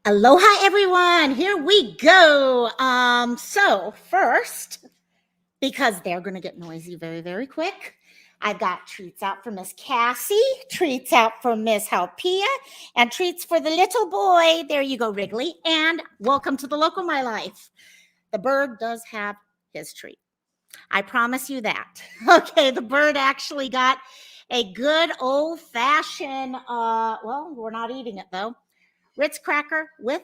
Aloha, everyone. Here we go. So first, because they're going to get noisy very, very quick, I've got treats out for Miss Cassie, treats out for Miss Halpia, and treats for the little boy. There you go, Wrigley. And welcome to the Local My Life. The bird does have his treat. I promise you that. Okay, the bird actually got a good old-fashioned, well, we're not eating it though, Ritz cracker with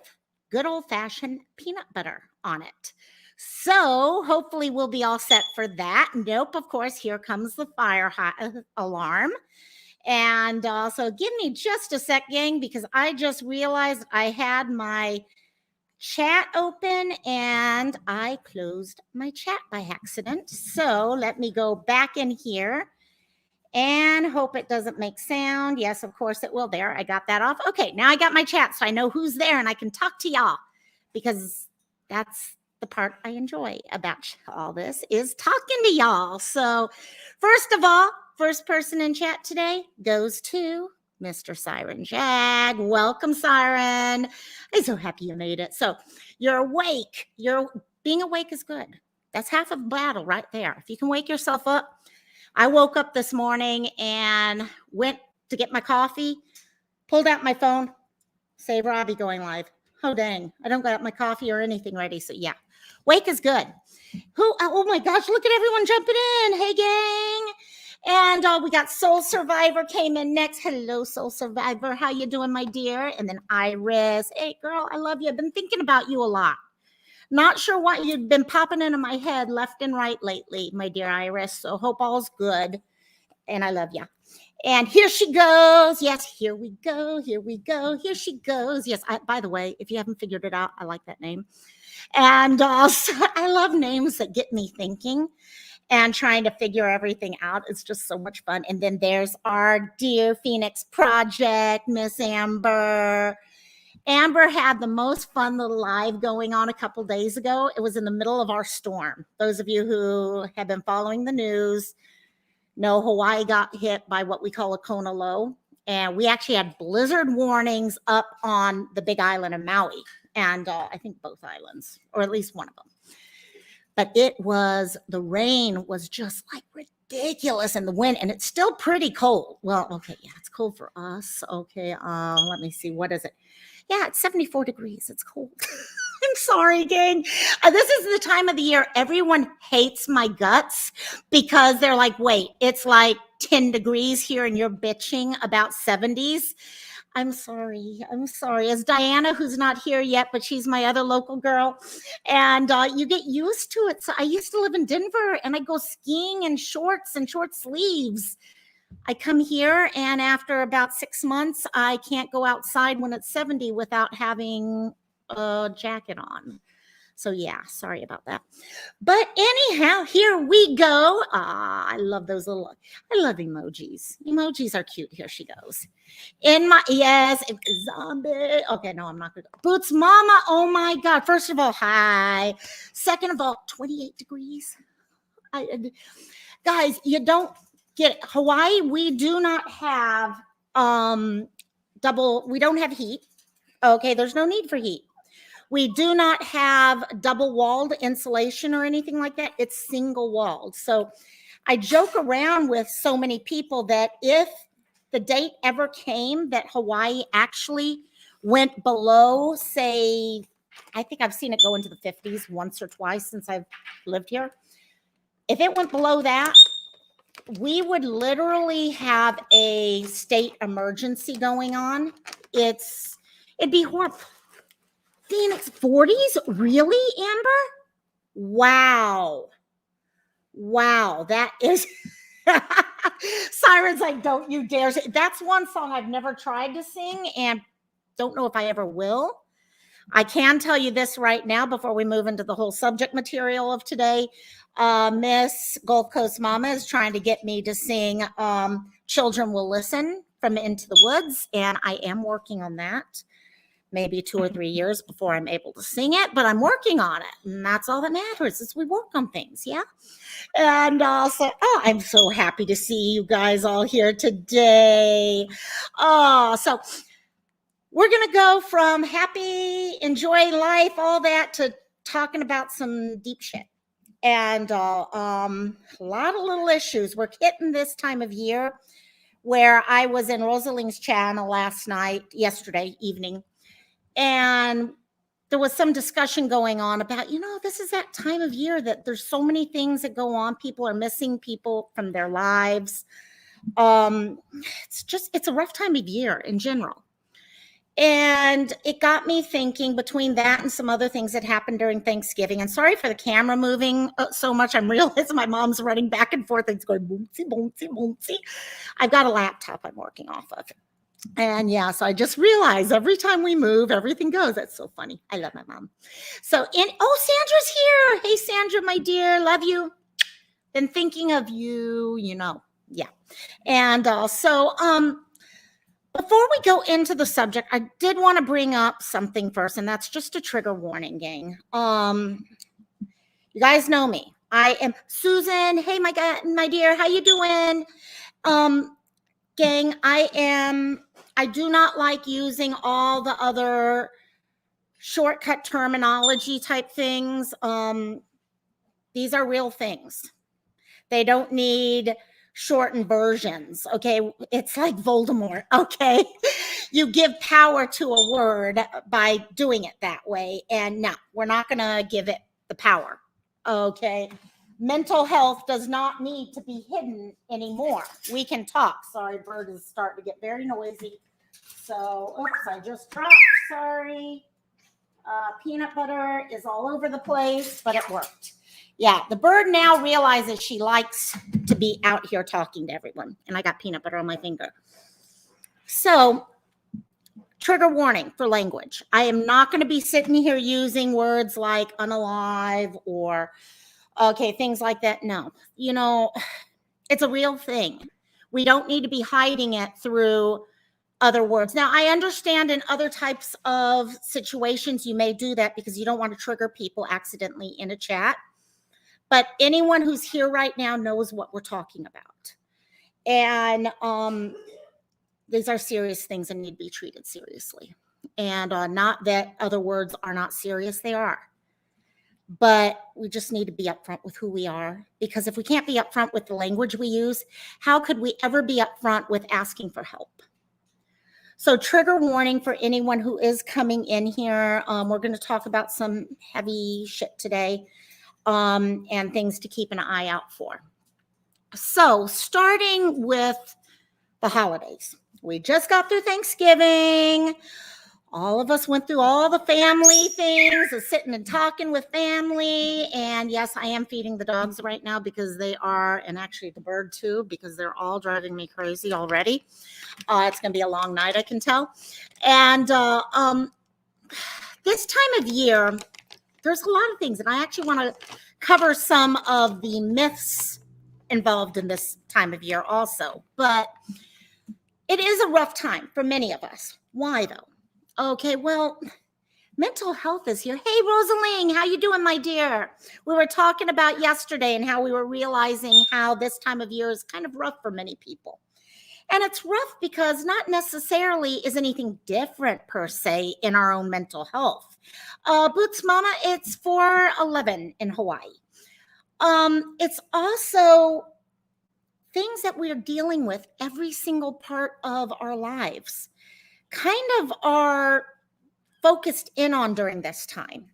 good old-fashioned peanut butter on it. So hopefully we'll be all set for that. Nope, of course, here comes the fire alarm. And so give me just a sec, gang, because I just realized I had my chat open and I closed my chat by accident. So let me go back in here and hope it doesn't make sound. Yes, of course it will. There, I got that off. Okay, now I got my chat, so I know who's there and I can talk to y'all, because that's the part I enjoy about all this, is talking to y'all. So first of all, first person in chat today goes to Mr. Siren Jag. Welcome, Siren. I'm so happy you made it. So you're awake. Being awake is good. That's half of the battle right there. If you can wake yourself up. I woke up this morning and went to get my coffee, pulled out my phone, say Robbie going live. Oh, dang. I don't got my coffee or anything ready. So yeah, wake is good. Oh my gosh, look at everyone jumping in. Hey, gang. And we got Soul Survivor came in next. Hello, Soul Survivor. How you doing, my dear? And then Iris. Hey, girl, I love you. I've been thinking about you a lot. Not sure what you've been popping into my head left and right lately, my dear Iris. So hope all's good. And I love you. And here she goes. Yes, here we go. Here we go. Here she goes. Yes, by the way, if you haven't figured it out, I like that name. And so I love names that get me thinking and trying to figure everything out. It's just so much fun. And then there's our dear Phoenix Project, Miss Amber. Amber had the most fun little live going on a couple days ago. It was in the middle of our storm. Those of you who have been following the news know Hawaii got hit by what we call a Kona low. And we actually had blizzard warnings up on the big island of Maui. And I think both islands, or at least one of them. But the rain was just like ridiculous, and the wind, and it's still pretty cold. Well, okay, yeah, it's cold for us. Okay, let me see, what is it? Yeah, it's 74 degrees. It's cold. I'm sorry, gang. This is the time of the year everyone hates my guts, because they're like, wait, it's like 10 degrees here and you're bitching about 70s. I'm sorry. It's Diana, who's not here yet, but she's my other local girl. And you get used to it. So I used to live in Denver, and I go skiing in shorts and short sleeves. I come here, and after about 6 months, I can't go outside when it's 70 without having a jacket on. So yeah, sorry about that. But anyhow, here we go. I love those I love emojis. Emojis are cute. Here she goes. Yes, zombie. Okay, no, I'm not going to go. Boots Mama, oh my God. First of all, hi. Second of all, 28 degrees. Guys, you don't get it. Hawaii, we do not have we don't have heat. Okay, there's no need for heat. We do not have double-walled insulation or anything like that. It's single-walled. So I joke around with so many people that if the date ever came that Hawaii actually went below, say, I think I've seen it go into the 50s once or twice since I've lived here. If it went below that, we would literally have a state emergency going on. It'd be horrible. Phoenix 40s? Really, Amber? Wow, that is... Siren's like, don't you dare. That's one song I've never tried to sing and don't know if I ever will. I can tell you this right now before we move into the whole subject material of today. Miss Gulf Coast Mama is trying to get me to sing Children Will Listen from Into the Woods, and I am working on that. Maybe 2 or 3 years before I'm able to sing it, but I'm working on it. And that's all that matters, is we work on things, yeah? And also, I'm so happy to see you guys all here today. So we're going to go from happy, enjoy life, all that, to talking about some deep shit. And a lot of little issues. We're hitting this time of year where I was in Rosaling's channel yesterday evening, and there was some discussion going on about, this is that time of year that there's so many things that go on. People are missing people from their lives. It's a rough time of year in general. And it got me thinking between that and some other things that happened during Thanksgiving. And sorry for the camera moving so much. I'm realizing my mom's running back and forth. It's going boomsy, boomsy, boomsy. I've got a laptop I'm working off of. And yeah, so I just realized every time we move, everything goes. That's so funny. I love my mom. Sandra's here. Hey, Sandra, my dear. Love you. Been thinking of you, Yeah. And before we go into the subject, I did want to bring up something first, and that's just a trigger warning, gang. You guys know me. I am Susan. Hey, my dear, how you doing? Gang, I do not like using all the other shortcut terminology type things. These are real things. They don't need shortened versions. Okay. It's like Voldemort. Okay. You give power to a word by doing it that way. And no, we're not going to give it the power. Okay. Mental health does not need to be hidden anymore. We can talk. Sorry, bird is starting to get very noisy. So, oops, I just dropped. Sorry. Peanut butter is all over the place, but it worked. Yeah, the bird now realizes she likes to be out here talking to everyone. And I got peanut butter on my finger. So, trigger warning for language. I am not going to be sitting here using words like unalive or, things like that. No, it's a real thing. We don't need to be hiding it through other words. Now, I understand in other types of situations, you may do that because you don't want to trigger people accidentally in a chat. But anyone who's here right now knows what we're talking about. And these are serious things and need to be treated seriously. And not that other words are not serious, they are. But we just need to be upfront with who we are. Because if we can't be upfront with the language we use, how could we ever be upfront with asking for help? So trigger warning for anyone who is coming in here. We're going to talk about some heavy shit today. And things to keep an eye out for. So starting with the holidays. We just got through Thanksgiving. All of us went through all the family things of sitting and talking with family. And yes, I am feeding the dogs right now because they are, and actually the bird too, because they're all driving me crazy already. It's going to be a long night, I can tell. And this time of year, there's a lot of things, and I actually want to cover some of the myths involved in this time of year also. But it is a rough time for many of us. Why though? Okay, well, mental health is here. Hey, Rosaling, how you doing, my dear? We were talking about yesterday and how we were realizing how this time of year is kind of rough for many people. And it's rough because not necessarily is anything different per se in our own mental health. Boots Mama, it's 4:11 in Hawaii. It's also things that we're dealing with every single part of our lives kind of are focused in on during this time.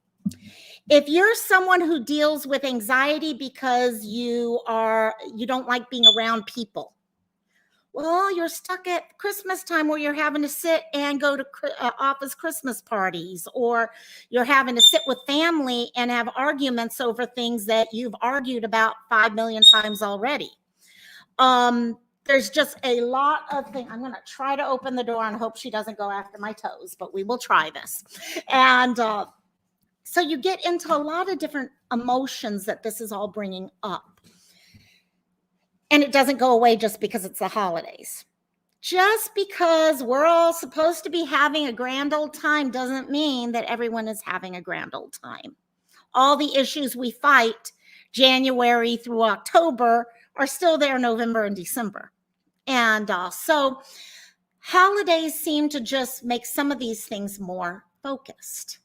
If you're someone who deals with anxiety because you don't like being around people, well, you're stuck at Christmas time where you're having to sit and go to office Christmas parties, or you're having to sit with family and have arguments over things that you've argued about 5 million times already. There's just a lot of things. I'm going to try to open the door and hope she doesn't go after my toes, but we will try this. And so you get into a lot of different emotions that this is all bringing up. And it doesn't go away just because it's the holidays. Just because we're all supposed to be having a grand old time doesn't mean that everyone is having a grand old time. All the issues we fight January through October are still there November and December. And so holidays seem to just make some of these things more focused.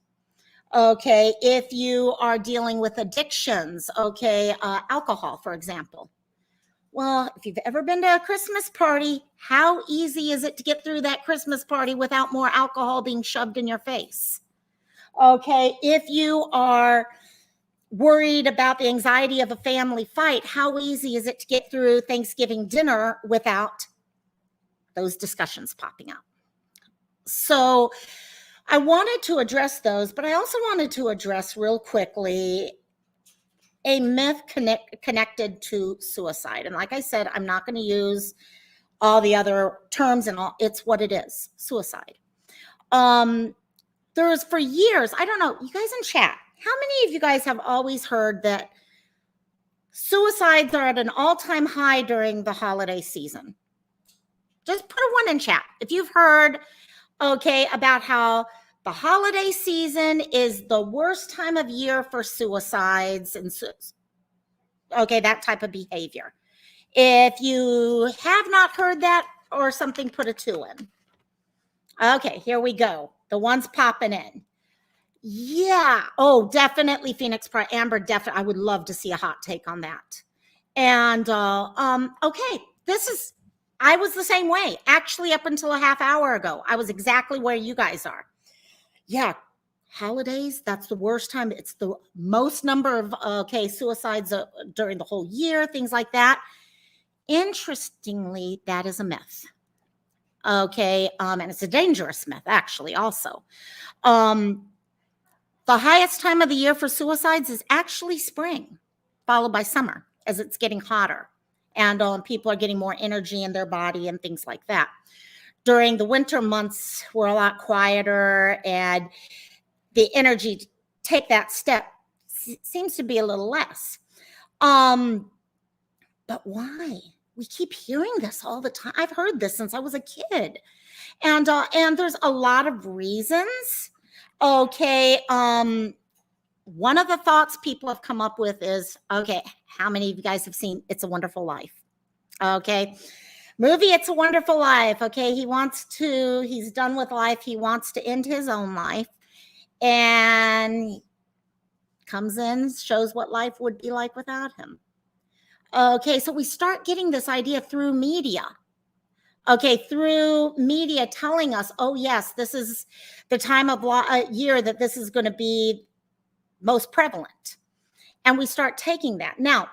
Okay, if you are dealing with addictions, okay, alcohol, for example. Well, if you've ever been to a Christmas party, how easy is it to get through that Christmas party without more alcohol being shoved in your face? Okay, if you are worried about the anxiety of a family fight, how easy is it to get through Thanksgiving dinner without those discussions popping up? So I wanted to address those, but I also wanted to address real quickly a myth connected to suicide. And like I said, I'm not going to use all the other terms and all. It's what it is, suicide. There's for years, I don't know, you guys in chat, how many of you guys have always heard that suicides are at an all-time high during the holiday season? Just put a 1 in chat if you've heard, okay, about how the holiday season is the worst time of year for suicides and okay, that type of behavior. If you have not heard that or something, put a 2 in. Okay, here we go. The one's popping in. Yeah. Oh, definitely Phoenix Pride. Amber, definitely. I would love to see a hot take on that. And okay, I was the same way. Actually, up until a half hour ago, I was exactly where you guys are. Yeah, holidays, that's the worst time. It's the most number of suicides during the whole year, things like that. Interestingly, that is a myth. Okay, and it's a dangerous myth, actually, also. The highest time of the year for suicides is actually spring, followed by summer, as it's getting hotter. And people are getting more energy in their body and things like that. During the winter months, we're a lot quieter, and the energy to take that step seems to be a little less. But why? We keep hearing this all the time. I've heard this since I was a kid. And there's a lot of reasons. Okay. One of the thoughts people have come up with is, okay, how many of you guys have seen It's a Wonderful Life? Okay. Movie It's a Wonderful Life. Okay. He's done with life. He wants to end his own life. And comes in, shows what life would be like without him. Okay, so we start getting this idea through media. Okay, through media telling us, oh yes, this is the time of year that this is going to be most prevalent. And we start taking that. Now,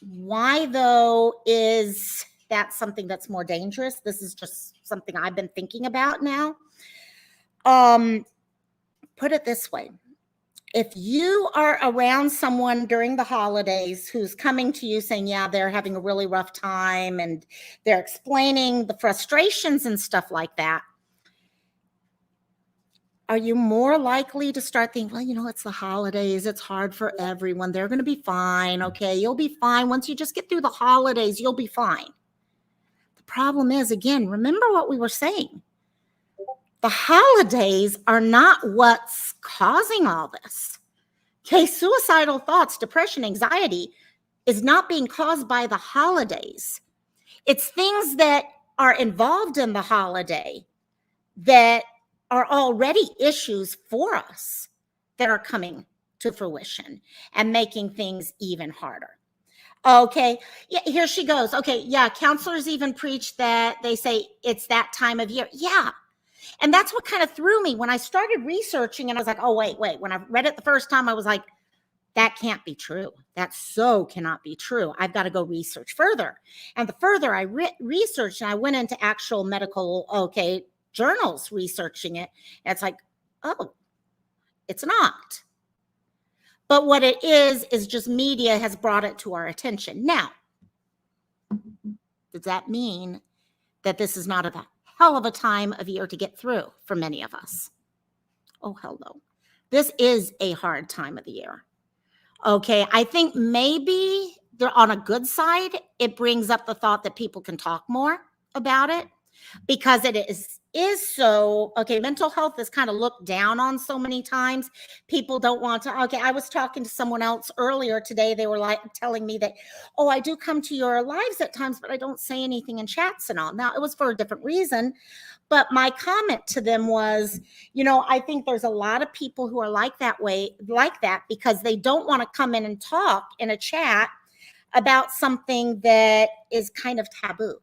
why though is that something that's more dangerous? This is just something I've been thinking about now. Put it this way. If you are around someone during the holidays who's coming to you saying, yeah, they're having a really rough time and they're explaining the frustrations and stuff like that, are you more likely to start thinking, well, it's the holidays. It's hard for everyone. They're going to be fine. Okay, you'll be fine. Once you just get through the holidays, you'll be fine. The problem is, again, remember what we were saying. The holidays are not what's causing all this. Okay, suicidal thoughts, depression, anxiety is not being caused by the holidays. It's things that are involved in the holiday that are already issues for us that are coming to fruition and making things even harder. Okay, yeah, here she goes. Okay, yeah, counselors even preach that. They say it's that time of year. Yeah. And that's what kind of threw me when I started researching, and I was like, oh, wait. When I read it the first time, I was like, that can't be true. That so cannot be true. I've got to go research further. And the further I researched, and I went into actual medical, journals researching it, and it's like, oh, it's not. But what it is just media has brought it to our attention. Now, does that mean that this is not a hell of a time of year to get through for many of us? Oh, hell no. This is a hard time of the year. Okay, I think maybe they're on a good side. It brings up the thought that people can talk more about it. because it is so, okay, mental health is kind of looked down on so many times. People don't want to, okay, I was talking to someone else earlier today. They were like telling me that, oh, I do come to your lives at times, but I don't say anything in chats and all. Now, it was for a different reason. But my comment to them was, I think there's a lot of people who are like that because they don't want to come in and talk in a chat about something that is kind of taboo.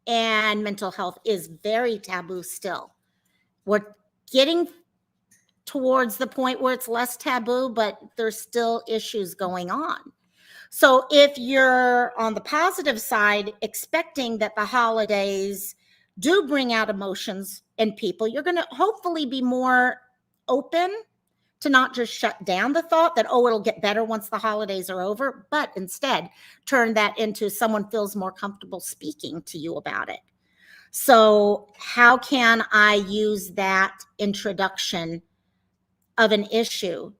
And mental health is very taboo still. We're getting towards the point where it's less taboo, but there's still issues going on. So if you're on the positive side, expecting that the holidays do bring out emotions in people, you're going to hopefully be more open to not just shut down the thought that, oh, it'll get better once the holidays are over, but instead turn that into someone feels more comfortable speaking to you about it. So how can I use that introduction of an issue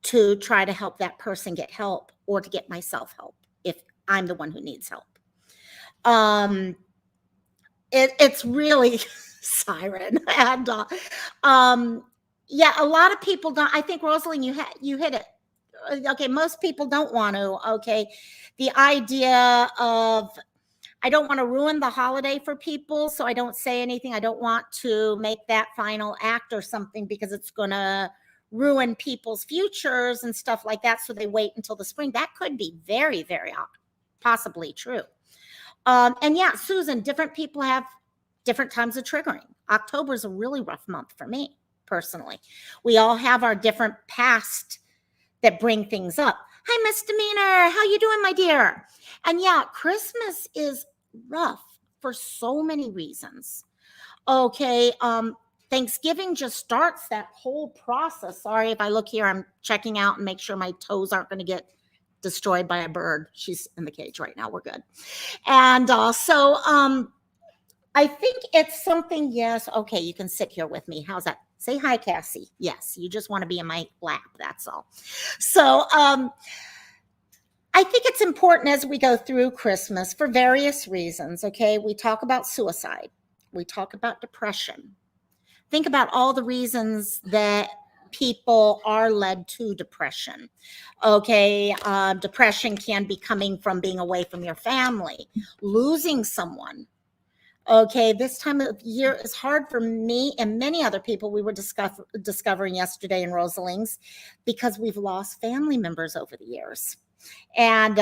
to try to help that person get help or to get myself help if I'm the one who needs help? It's really siren. And yeah, a lot of people don't. I think, Rosalind, you hit it. Okay, most people don't want to. Okay, the idea of, I don't want to ruin the holiday for people, so I don't say anything. I don't want to make that final act or something because it's going to ruin people's futures and stuff like that. So they wait until the spring. That could be very, very possibly true. And yeah, Susan, different people have different times of triggering. October is a really rough month for me personally. We all have our different past that bring things up. Hi, Misdemeanor. How you doing, my dear? And yeah, Christmas is rough for so many reasons. Okay, Thanksgiving just starts that whole process. Sorry if I look here, I'm checking out and make sure my toes aren't going to get destroyed by a bird. She's in the cage right now. We're good. And so I think it's something, yes. Okay, you can sit here with me. How's that? Say hi, Cassie. Yes, you just want to be in my lap. That's all. So I think it's important as we go through Christmas for various reasons. Okay, we talk about suicide. We talk about depression. Think about all the reasons that people are led to depression. Okay, depression can be coming from being away from your family, losing someone. Okay, this time of year is hard for me and many other people we were discovering yesterday in Rosaling's because we've lost family members over the years. And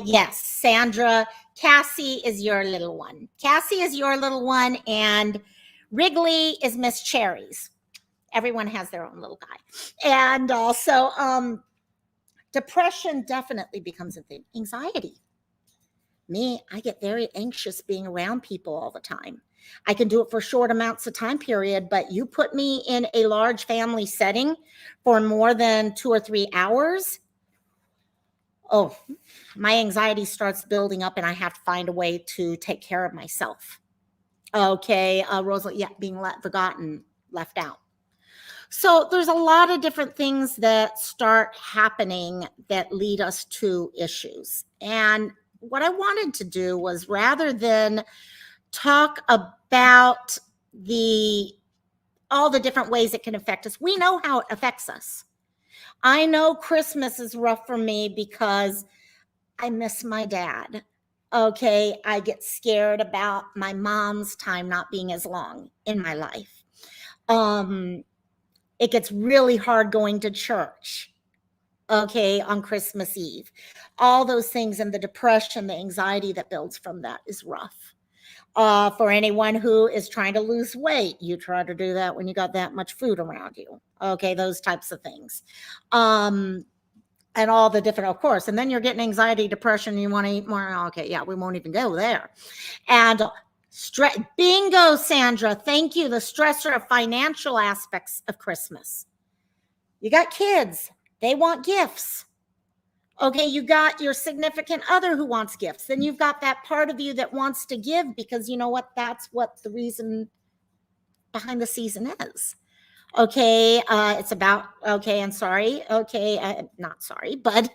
yes, Sandra, Cassie is your little one. Cassie is your little one, and Wrigley is Miss Cherry's. Everyone has their own little guy. And also, depression definitely becomes a thing. Anxiety. Me, I get very anxious being around people all the time. I can do it for short amounts of time period, but you put me in a large family setting for more than 2 or 3 hours, oh, my anxiety starts building up and I have to find a way to take care of myself. Okay, Rosalie, yeah, being forgotten, left out. So there's a lot of different things that start happening that lead us to issues. And what I wanted to do was, rather than talk about all the different ways it can affect us, we know how it affects us. I know Christmas is rough for me because I miss my dad. Okay, I get scared about my mom's time not being as long in my life. It gets really hard going to church, okay, on Christmas Eve. All those things, and the depression, the anxiety that builds from that is rough. For anyone who is trying to lose weight, you try to do that when you got that much food around you. Okay, those types of things. And all the different, of course, and then you're getting anxiety, depression, you want to eat more. Okay, yeah, we won't even go there. And bingo, Sandra, thank you. The stressor of financial aspects of Christmas. You got kids, they want gifts. Okay, you got your significant other who wants gifts. Then you've got that part of you that wants to give because you know what? That's what the reason behind the season is. Okay, it's about, okay, and sorry, okay, not sorry, but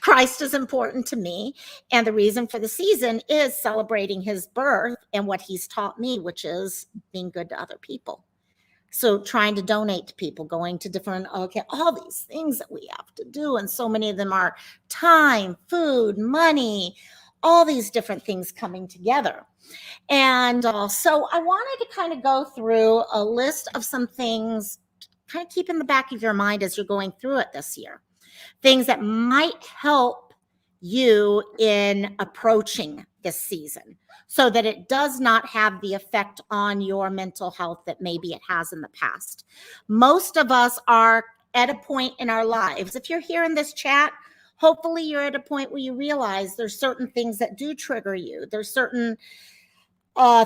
Christ is important to me. And the reason for the season is celebrating his birth and what he's taught me, which is being good to other people. So trying to donate to people, going to different, okay, all these things that we have to do. And so many of them are time, food, money, all these different things coming together. And so I wanted to kind of go through a list of some things, kind of keep in the back of your mind as you're going through it this year, things that might help you in approaching this season so that it does not have the effect on your mental health that maybe it has in the past. Most of us are at a point in our lives. If you're here in this chat, hopefully you're at a point where you realize there's certain things that do trigger you. There's certain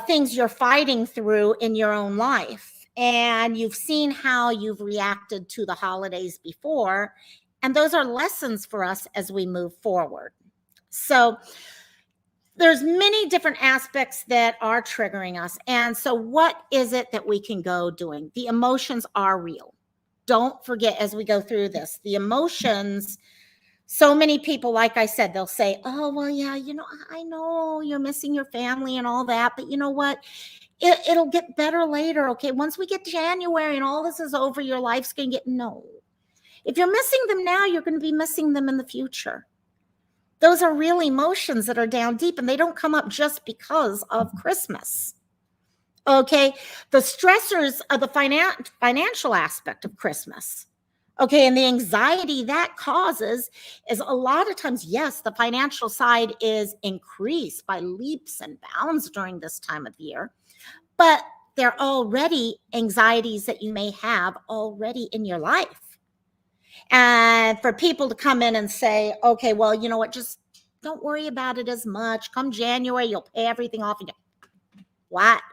things you're fighting through in your own life. And you've seen how you've reacted to the holidays before. And those are lessons for us as we move forward. So there's many different aspects that are triggering us. And so what is it that we can go doing? The emotions are real. Don't forget as we go through this, the emotions. So many people, like I said, they'll say, oh, well, yeah, I know you're missing your family and all that, but you know what? It'll get better later. Okay. Once we get January and all this is over, your life's going to get, no. If you're missing them now, you're going to be missing them in the future. Those are real emotions that are down deep, and they don't come up just because of Christmas. Okay. The stressors of the financial aspect of Christmas. Okay, and the anxiety that causes is a lot of times, yes, the financial side is increased by leaps and bounds during this time of year, but there are already anxieties that you may have already in your life. And for people to come in and say, okay, well, you know what, just don't worry about it as much. Come January, you'll pay everything off. What?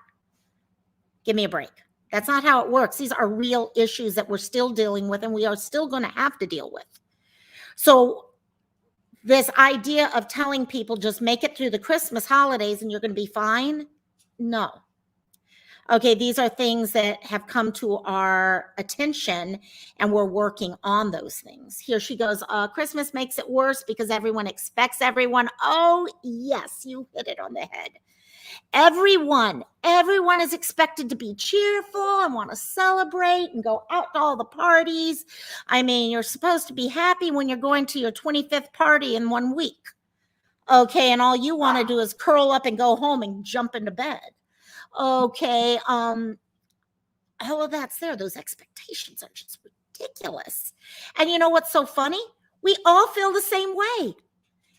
Give me a break. That's not how it works. These are real issues that we're still dealing with and we are still going to have to deal with. So this idea of telling people just make it through the Christmas holidays and you're going to be fine. No. Okay, these are things that have come to our attention and we're working on those things. Here she goes, Christmas makes it worse because everyone expects everyone. Oh, yes, you hit it on the head. Everyone is expected to be cheerful and want to celebrate and go out to all the parties. I mean, you're supposed to be happy when you're going to your 25th party in 1 week. Okay, and all you want to do is curl up and go home and jump into bed. Okay, all of that's there. Those expectations are just ridiculous. And you know what's so funny? We all feel the same way.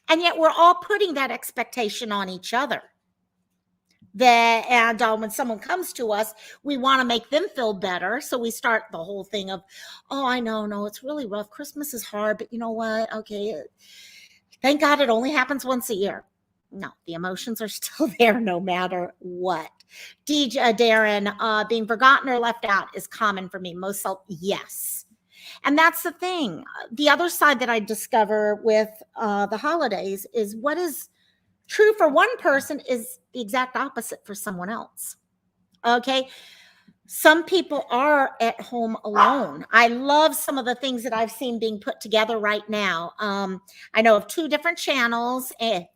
And yet we're all putting that expectation on each other. And when someone comes to us, we want to make them feel better. So we start the whole thing of, oh, I know, no, it's really rough. Christmas is hard, but you know what? Okay, thank God it only happens once a year. No, the emotions are still there no matter what. DJ Darren, being forgotten or left out is common for me. Yes. And that's the thing. The other side that I discover with the holidays is what is true for one person is the exact opposite for someone else. Okay. Some people are at home alone. I love some of the things that I've seen being put together right now. I know of two different channels that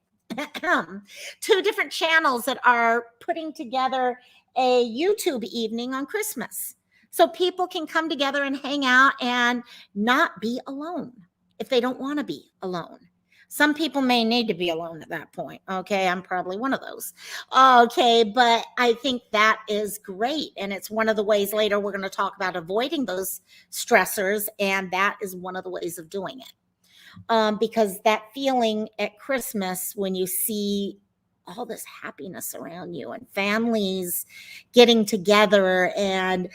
are putting together a YouTube evening on Christmas. So people can come together and hang out and not be alone if they don't want to be alone. Some people may need to be alone at that point. Okay, I'm probably one of those. Okay, but I think that is great. And it's one of the ways later we're going to talk about avoiding those stressors. And that is one of the ways of doing it. Because that feeling at Christmas when you see all this happiness around you and families getting together and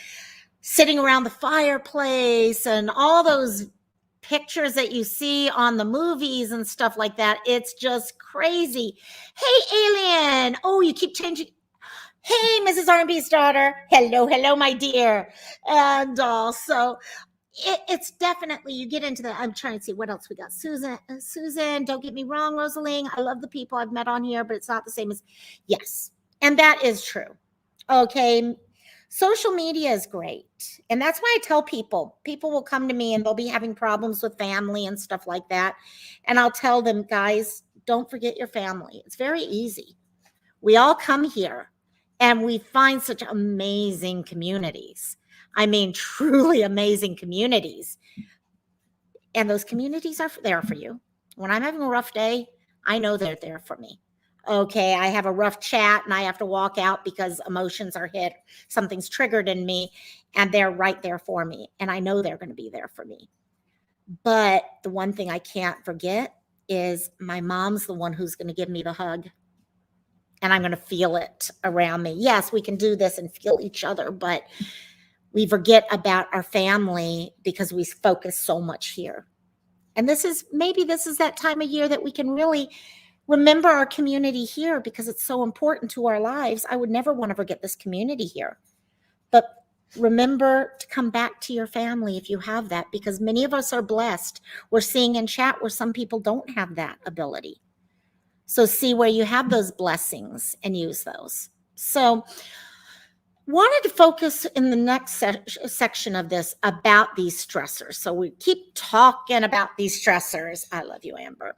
sitting around the fireplace and all those pictures that you see on the movies and stuff like that. It's just crazy. Hey, Alien. Oh, you keep changing. Hey, Mrs. R&B's daughter. Hello, my dear. And also, it's definitely, you get into that. I'm trying to see what else we got. Susan, don't get me wrong, Rosaline. I love the people I've met on here, but it's not the same as, yes. And that is true. Okay. Social media is great. And that's why I tell people will come to me and they'll be having problems with family and stuff like that. And I'll tell them, guys, don't forget your family. It's very easy. We all come here and we find such amazing communities. I mean, truly amazing communities. And those communities are there for you. When I'm having a rough day, I know they're there for me. Okay, I have a rough chat and I have to walk out because emotions are hit, something's triggered in me, and they're right there for me. And I know they're going to be there for me. But the one thing I can't forget is my mom's the one who's going to give me the hug. And I'm going to feel it around me. Yes, we can do this and feel each other, but we forget about our family because we focus so much here. And this is that time of year that we can really remember our community here because it's so important to our lives. I would never want to forget this community here. But remember to come back to your family if you have that, because many of us are blessed. We're seeing in chat where some people don't have that ability. So see where you have those blessings and use those. So wanted to focus in the next section of this about these stressors. So we keep talking about these stressors. I love you, Amber.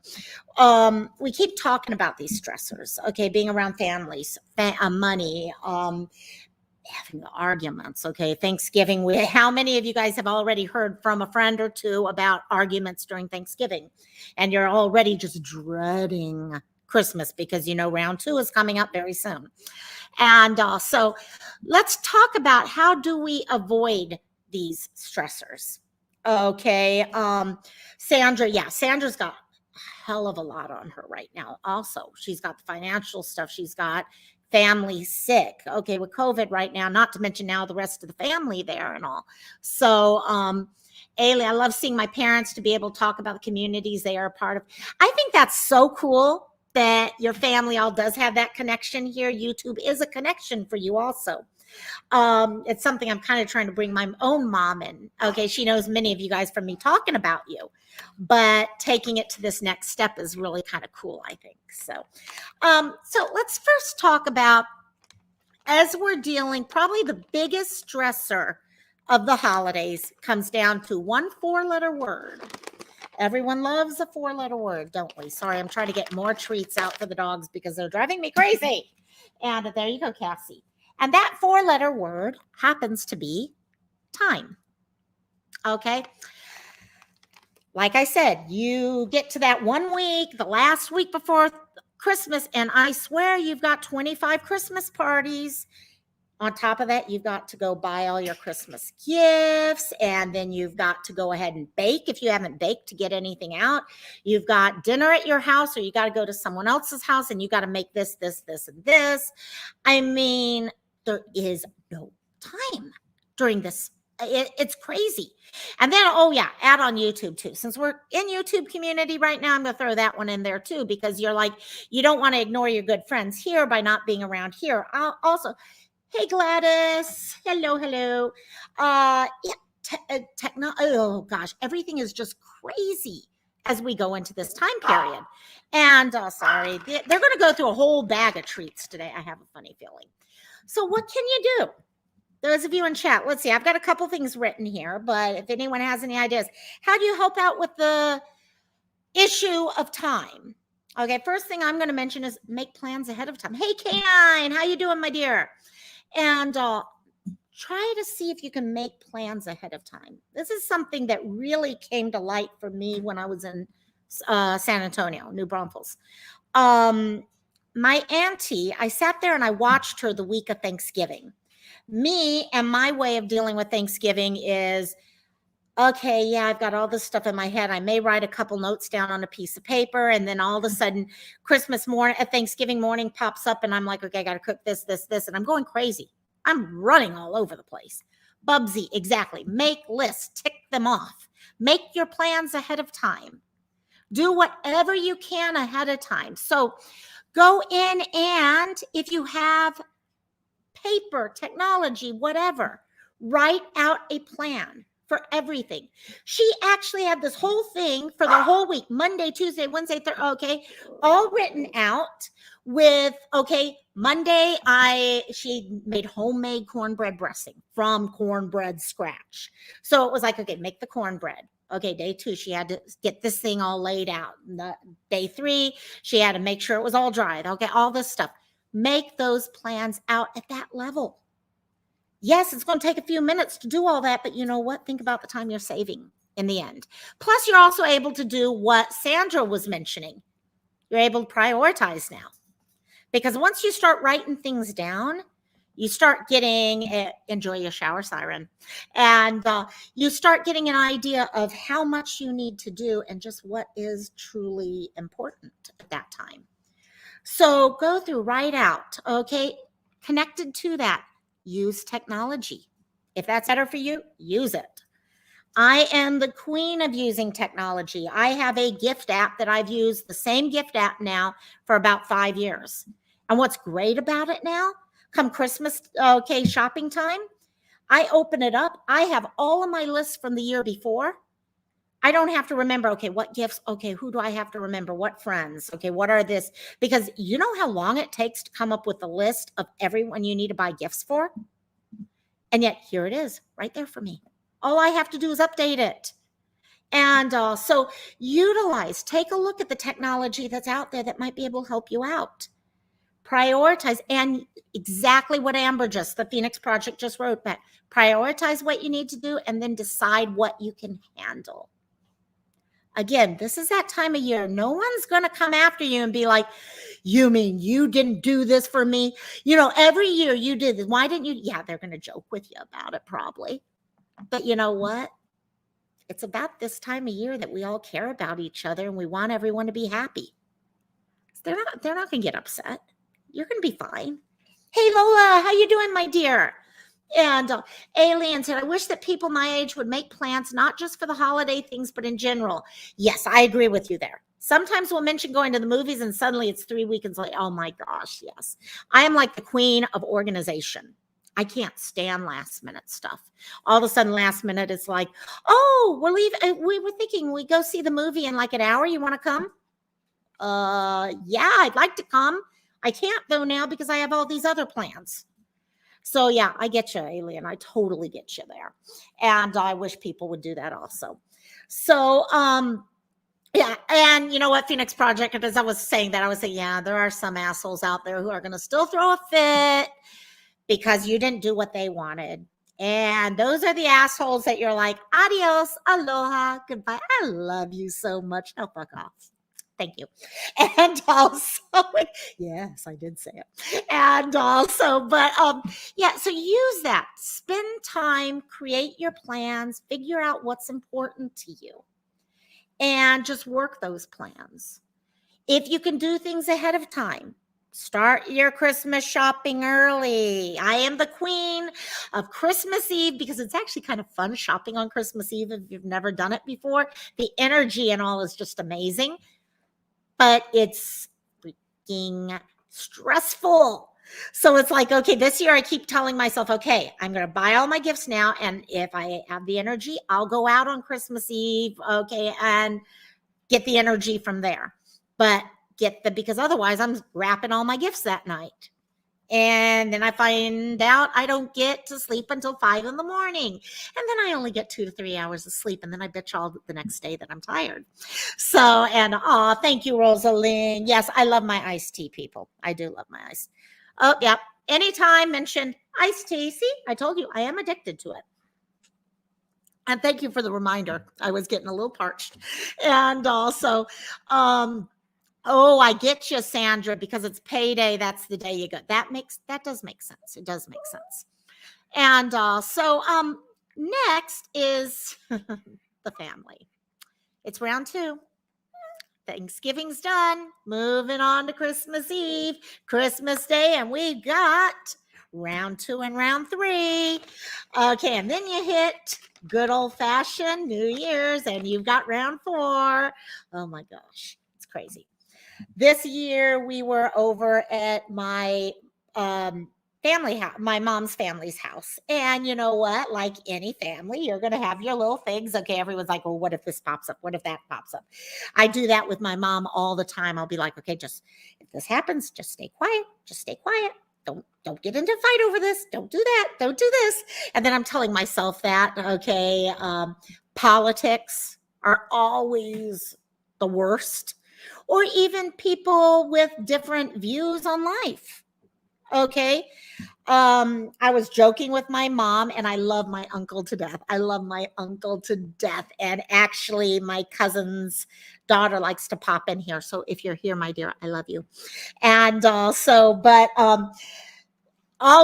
We keep talking about these stressors. Okay, being around families, money, having arguments. Okay, Thanksgiving. How many of you guys have already heard from a friend or two about arguments during Thanksgiving, and you're already just dreading Christmas because you know round 2 is coming up very soon. And so let's talk about how do we avoid these stressors. Okay. Sandra's got a hell of a lot on her right now. Also, she's got the financial stuff. She's got family sick. Okay. With COVID right now, not to mention now the rest of the family there and all. So, Ailey, I love seeing my parents to be able to talk about the communities they are a part of. I think that's so cool that your family all does have that connection here. YouTube is a connection for you also. It's something I'm kind of trying to bring my own mom in. Okay, she knows many of you guys from me talking about you, but taking it to this next step is really kind of cool, I think. So let's first talk about, as we're dealing, probably the biggest stressor of the holidays comes down to one 4-letter word. Everyone loves a 4-letter word, don't we? Sorry, I'm trying to get more treats out for the dogs because they're driving me crazy. And there you go, Cassie. And that 4-letter word happens to be time. Okay. Like I said, you get to that 1 week, the last week before Christmas, and I swear you've got 25 Christmas parties. On top of that, you've got to go buy all your Christmas gifts, and then you've got to go ahead and bake if you haven't baked to get anything out. You've got dinner at your house, or you got to go to someone else's house, and you got to make this, and this. I mean, there is no time during this. It's crazy. And then, add on YouTube too. Since we're in YouTube community right now, I'm going to throw that one in there too, because you're like, you don't want to ignore your good friends here by not being around here. Also, hey, Gladys. Hello. Oh gosh, everything is just crazy as we go into this time period. And sorry, they're going to go through a whole bag of treats today. I have a funny feeling. So what can you do? Those of you in chat, let's see. I've got a couple things written here, but if anyone has any ideas, how do you help out with the issue of time? Okay, first thing I'm going to mention is make plans ahead of time. Hey, Canine, how you doing, my dear? And try to see if you can make plans ahead of time. This is something that really came to light for me when I was in San Antonio, New Braunfels. My auntie, I sat there and I watched her the week of Thanksgiving. Me and my way of dealing with Thanksgiving is, okay, yeah, I've got all this stuff in my head. I may write a couple notes down on a piece of paper, and then all of a sudden Christmas morning, Thanksgiving morning pops up, and I'm like, okay, I got to cook this, and I'm going crazy. I'm running all over the place. Bubsy, exactly. Make lists, tick them off. Make your plans ahead of time. Do whatever you can ahead of time. So go in, and if you have paper, technology, whatever, write out a plan for everything. She actually had this whole thing for the whole week, Monday, Tuesday, Wednesday, Thursday, okay, all written out with, okay, Monday, she made homemade cornbread dressing from cornbread scratch. So it was like, okay, make the cornbread. Okay, day 2, she had to get this thing all laid out. Day 3, she had to make sure it was all dried. Okay, all this stuff. Make those plans out at that level. Yes, it's going to take a few minutes to do all that, but you know what? Think about the time you're saving in the end. Plus, you're also able to do what Sandra was mentioning. You're able to prioritize now. Because once you start writing things down, you start getting, enjoy your shower siren, and you start getting an idea of how much you need to do and just what is truly important at that time. So go through, write out, okay? Connected to that, use technology. If that's better for you, use it. I am the queen of using technology. I have a gift app that I've used, the same gift app now, for about 5 years. And what's great about it now, come Christmas, okay, shopping time, I open it up. I have all of my lists from the year before. I don't have to remember, okay, what gifts, okay, who do I have to remember? What friends? Okay, what are this? Because you know how long it takes to come up with a list of everyone you need to buy gifts for? And yet here it is right there for me. All I have to do is update it. And so utilize, take a look at the technology that's out there that might be able to help you out. Prioritize, and exactly what Amber the Phoenix Project just wrote back. Prioritize what you need to do and then decide what you can handle. Again, this is that time of year. No one's going to come after you and be like, you mean you didn't do this for me? You know, every year you did this. Why didn't you? Yeah, they're going to joke with you about it probably. But you know what? It's about this time of year that we all care about each other and we want everyone to be happy. They're not going to get upset. You're going to be fine. Hey, Lola, how you doing, my dear? And Alien said, I wish that people my age would make plans, not just for the holiday things, but in general. Yes, I agree with you there. Sometimes we'll mention going to the movies and suddenly it's 3 weekends late. Oh my gosh, yes. I am like the queen of organization. I can't stand last minute stuff. All of a sudden last minute it's like, oh, we were thinking we go see the movie in like an hour. You want to come? Yeah, I'd like to come. I can't though now because I have all these other plans. So yeah, I get you, Alien. I totally get you there. And I wish people would do that also. So, yeah. And you know what, Phoenix Project, as I was saying that, I was saying, yeah, there are some assholes out there who are going to still throw a fit because you didn't do what they wanted. And those are the assholes that you're like, adios, aloha, goodbye. I love you so much. No, fuck off. Thank you. And also, yes, I did say it. And also, but yeah, so use that. Spend time, create your plans, figure out what's important to you, and just work those plans. If you can do things ahead of time, start your Christmas shopping early. I am the queen of Christmas Eve because it's actually kind of fun shopping on Christmas Eve if you've never done it before. The energy and all is just amazing. But it's freaking stressful. So it's like, okay, this year I keep telling myself, okay, I'm going to buy all my gifts now. And if I have the energy, I'll go out on Christmas Eve, okay, and get the energy from there. But because otherwise I'm wrapping all my gifts that night. And then I find out I don't get to sleep until 5 a.m. And then I only get 2 to 3 hours of sleep. And then I bitch all the next day that I'm tired. So, and thank you, Rosalind. Yes, I love my iced tea, people. I do love my ice. Oh, yeah. Anytime mentioned iced tea. See, I told you I am addicted to it. And thank you for the reminder. I was getting a little parched. And also, oh, I get you, Sandra, because it's payday. That's the day you go. That does make sense. It does make sense. And so next is the family. It's round 2. Thanksgiving's done. Moving on to Christmas Eve, Christmas Day, and we've got round 2 and round 3. Okay, and then you hit good old-fashioned New Year's, and you've got round 4. Oh my gosh, it's crazy. This year we were over at my family house, my mom's family's house. And you know what? Like any family, you're going to have your little things. Okay. Everyone's like, well, what if this pops up? What if that pops up? I do that with my mom all the time. I'll be like, okay, just if this happens, just stay quiet. Just stay quiet. Don't get into a fight over this. Don't do that. Don't do this. And then I'm telling myself that, okay, politics are always the worst, or even people with different views on life. Okay. I was joking with my mom, and I love my uncle to death. I love my uncle to death. And actually, my cousin's daughter likes to pop in here. So if you're here, my dear, I love you. And all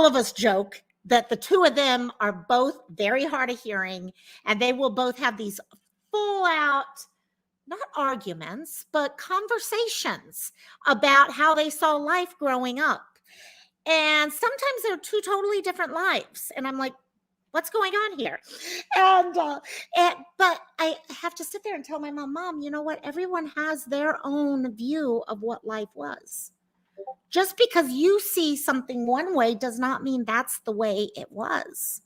of us joke that the two of them are both very hard of hearing, and they will both have these full out, not arguments, but conversations about how they saw life growing up. And sometimes they're two totally different lives. And I'm like, what's going on here? But I have to sit there and tell my mom, you know what? Everyone has their own view of what life was. Just because you see something one way does not mean that's the way it was.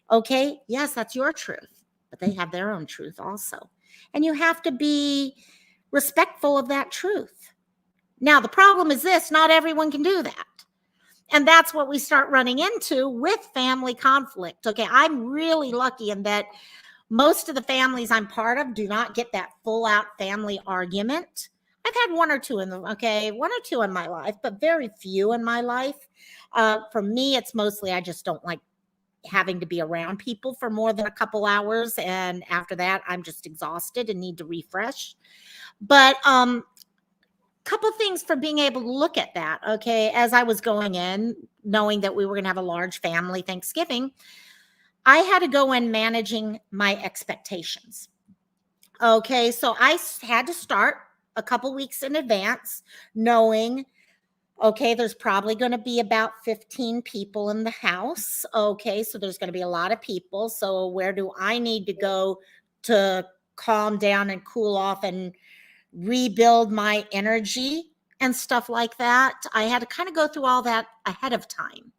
Okay? Yes, that's your truth, but they have their own truth also. And you have to be respectful of that truth. Now, the problem is this: not everyone can do that. And that's what we start running into with family conflict. Okay, I'm really lucky in that most of the families I'm part of do not get that full out family argument. I've had one or two in my life, but very few in my life. For me, it's mostly I just don't like having to be around people for more than a couple hours. And after that, I'm just exhausted and need to refresh. But couple things for being able to look at that. Okay, as I was going in, knowing that we were going to have a large family Thanksgiving, I had to go in managing my expectations. Okay, so I had to start a couple weeks in advance, knowing, okay, there's probably going to be about 15 people in the house. Okay, so there's going to be a lot of people. So where do I need to go to calm down and cool off and rebuild my energy and stuff like that? I had to kind of go through all that ahead of time.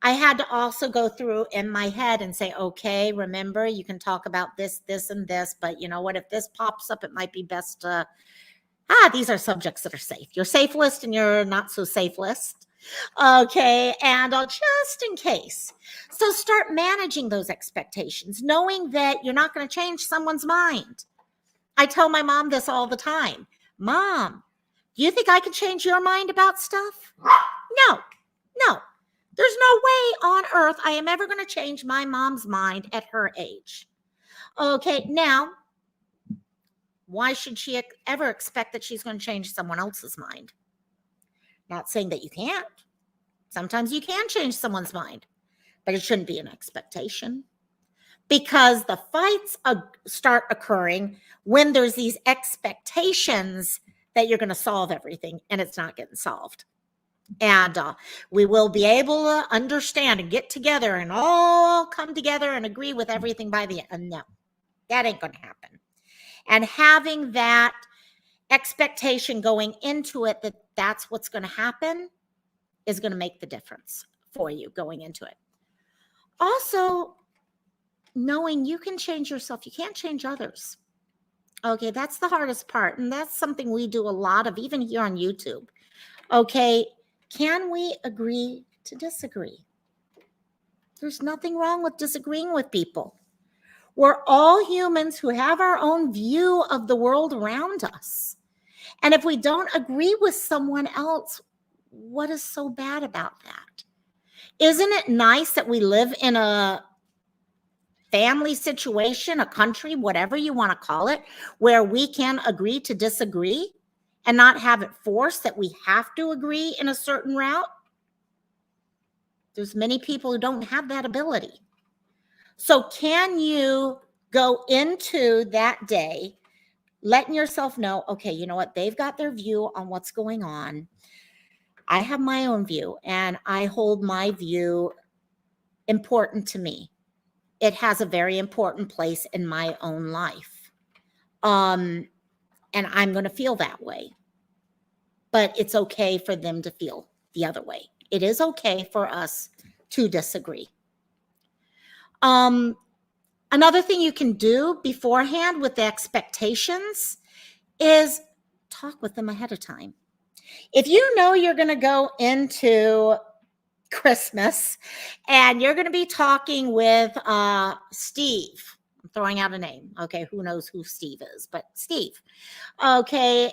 I had to also go through in my head and say, okay, remember, you can talk about this, this, and this, but you know what? If this pops up, it might be best to, these are subjects that are safe. Your safe list and your not so safe list. Okay, and just in case. So start managing those expectations, knowing that you're not going to change someone's mind. I tell my mom this all the time. Mom, do you think I can change your mind about stuff? No. There's no way on earth I am ever going to change my mom's mind at her age. Okay, now, why should she ever expect that she's going to change someone else's mind? Not saying that you can't. Sometimes you can change someone's mind, but it shouldn't be an expectation. Because the fights start occurring when there's these expectations that you're going to solve everything, and it's not getting solved. And we will be able to understand and get together and all come together and agree with everything by the end. No, that ain't going to happen. And having that expectation going into it, that that's what's going to happen, is going to make the difference for you going into it. Also, knowing you can change yourself, you can't change others. Okay, that's the hardest part. And that's something we do a lot of, even here on YouTube. Okay, can we agree to disagree? There's nothing wrong with disagreeing with people. We're all humans who have our own view of the world around us. And if we don't agree with someone else, what is so bad about that? Isn't it nice that we live in a family situation, a country, whatever you want to call it, where we can agree to disagree and not have it forced that we have to agree in a certain route? There's many people who don't have that ability. So can you go into that day letting yourself know, okay, you know what? They've got their view on what's going on. I have my own view, and I hold my view important to me. It has a very important place in my own life. And I'm going to feel that way. But it's okay for them to feel the other way. It is okay for us to disagree. Another thing you can do beforehand with the expectations is talk with them ahead of time. If you know you're going to go into Christmas and you're going to be talking with Steve, I'm throwing out a name. Okay, who knows who Steve is, but Steve. Okay,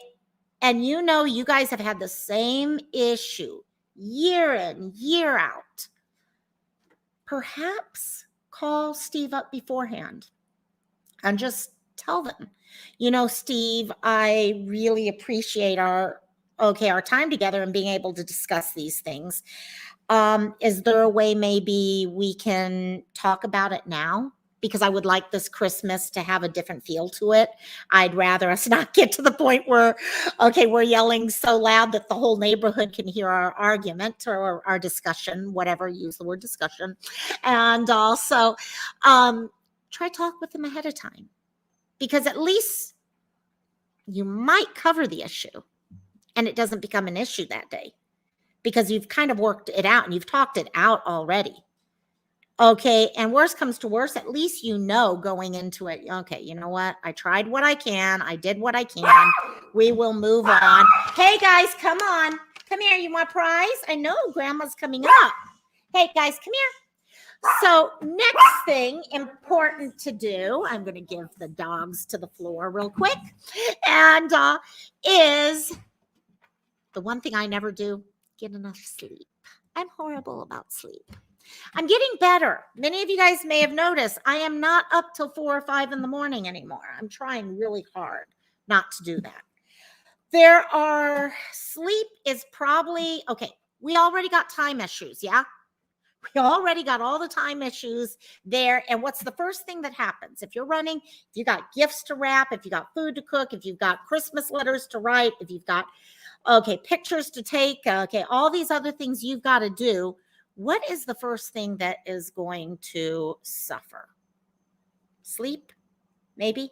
and you know you guys have had the same issue year in, year out. Perhaps call Steve up beforehand and just tell them, Steve, I really appreciate our time together and being able to discuss these things. Is there a way maybe we can talk about it now? Because I would like this Christmas to have a different feel to it. I'd rather us not get to the point where, we're yelling so loud that the whole neighborhood can hear our argument or our discussion, whatever, use the word discussion. And also, try talk with them ahead of time, because at least you might cover the issue and it doesn't become an issue that day because you've kind of worked it out and you've talked it out already. Okay, and worst comes to worst, at least going into it, okay, you know what? I tried what I can. I did what I can. We will move on. Hey, guys, come on. Come here. You want a prize? I know Grandma's coming up. Hey, guys, come here. So next thing important to do, I'm going to give the dogs to the floor real quick, and is the one thing I never do, get enough sleep. I'm horrible about sleep. I'm getting better. Many of you guys may have noticed I am not up till 4 or 5 in the morning anymore. I'm trying really hard not to do that. Sleep is probably, we already got time issues, yeah? We already got all the time issues there. And what's the first thing that happens? If you're running, if you got gifts to wrap, if you got food to cook, if you've got Christmas letters to write, if you've got, pictures to take, all these other things you've got to do, what is the first thing that is going to suffer? Sleep, maybe?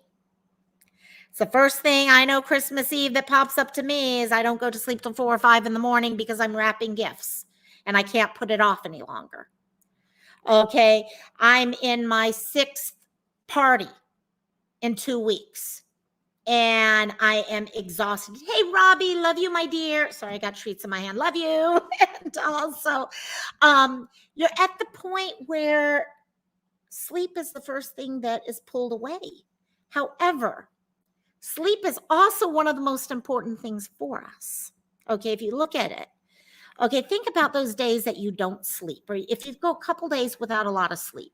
It's the first thing I know Christmas Eve that pops up to me is I don't go to sleep till 4 or 5 in the morning because I'm wrapping gifts and I can't put it off any longer. Okay, I'm in my 6th party in 2 weeks and I am exhausted. Hey, Robbie, love you, my dear. Sorry, I got treats in my hand. Love you. And also, you're at the point where sleep is the first thing that is pulled away. However, sleep is also one of the most important things for us. Okay, if you look at it. Okay, think about those days that you don't sleep, or if you go a couple days without a lot of sleep,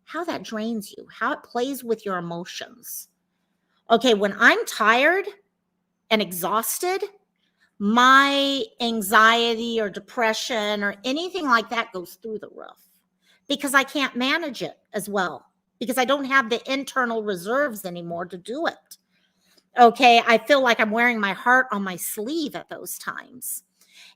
how that drains you, how it plays with your emotions. Okay, when I'm tired and exhausted, my anxiety or depression or anything like that goes through the roof because I can't manage it as well because I don't have the internal reserves anymore to do it. Okay, I feel like I'm wearing my heart on my sleeve at those times.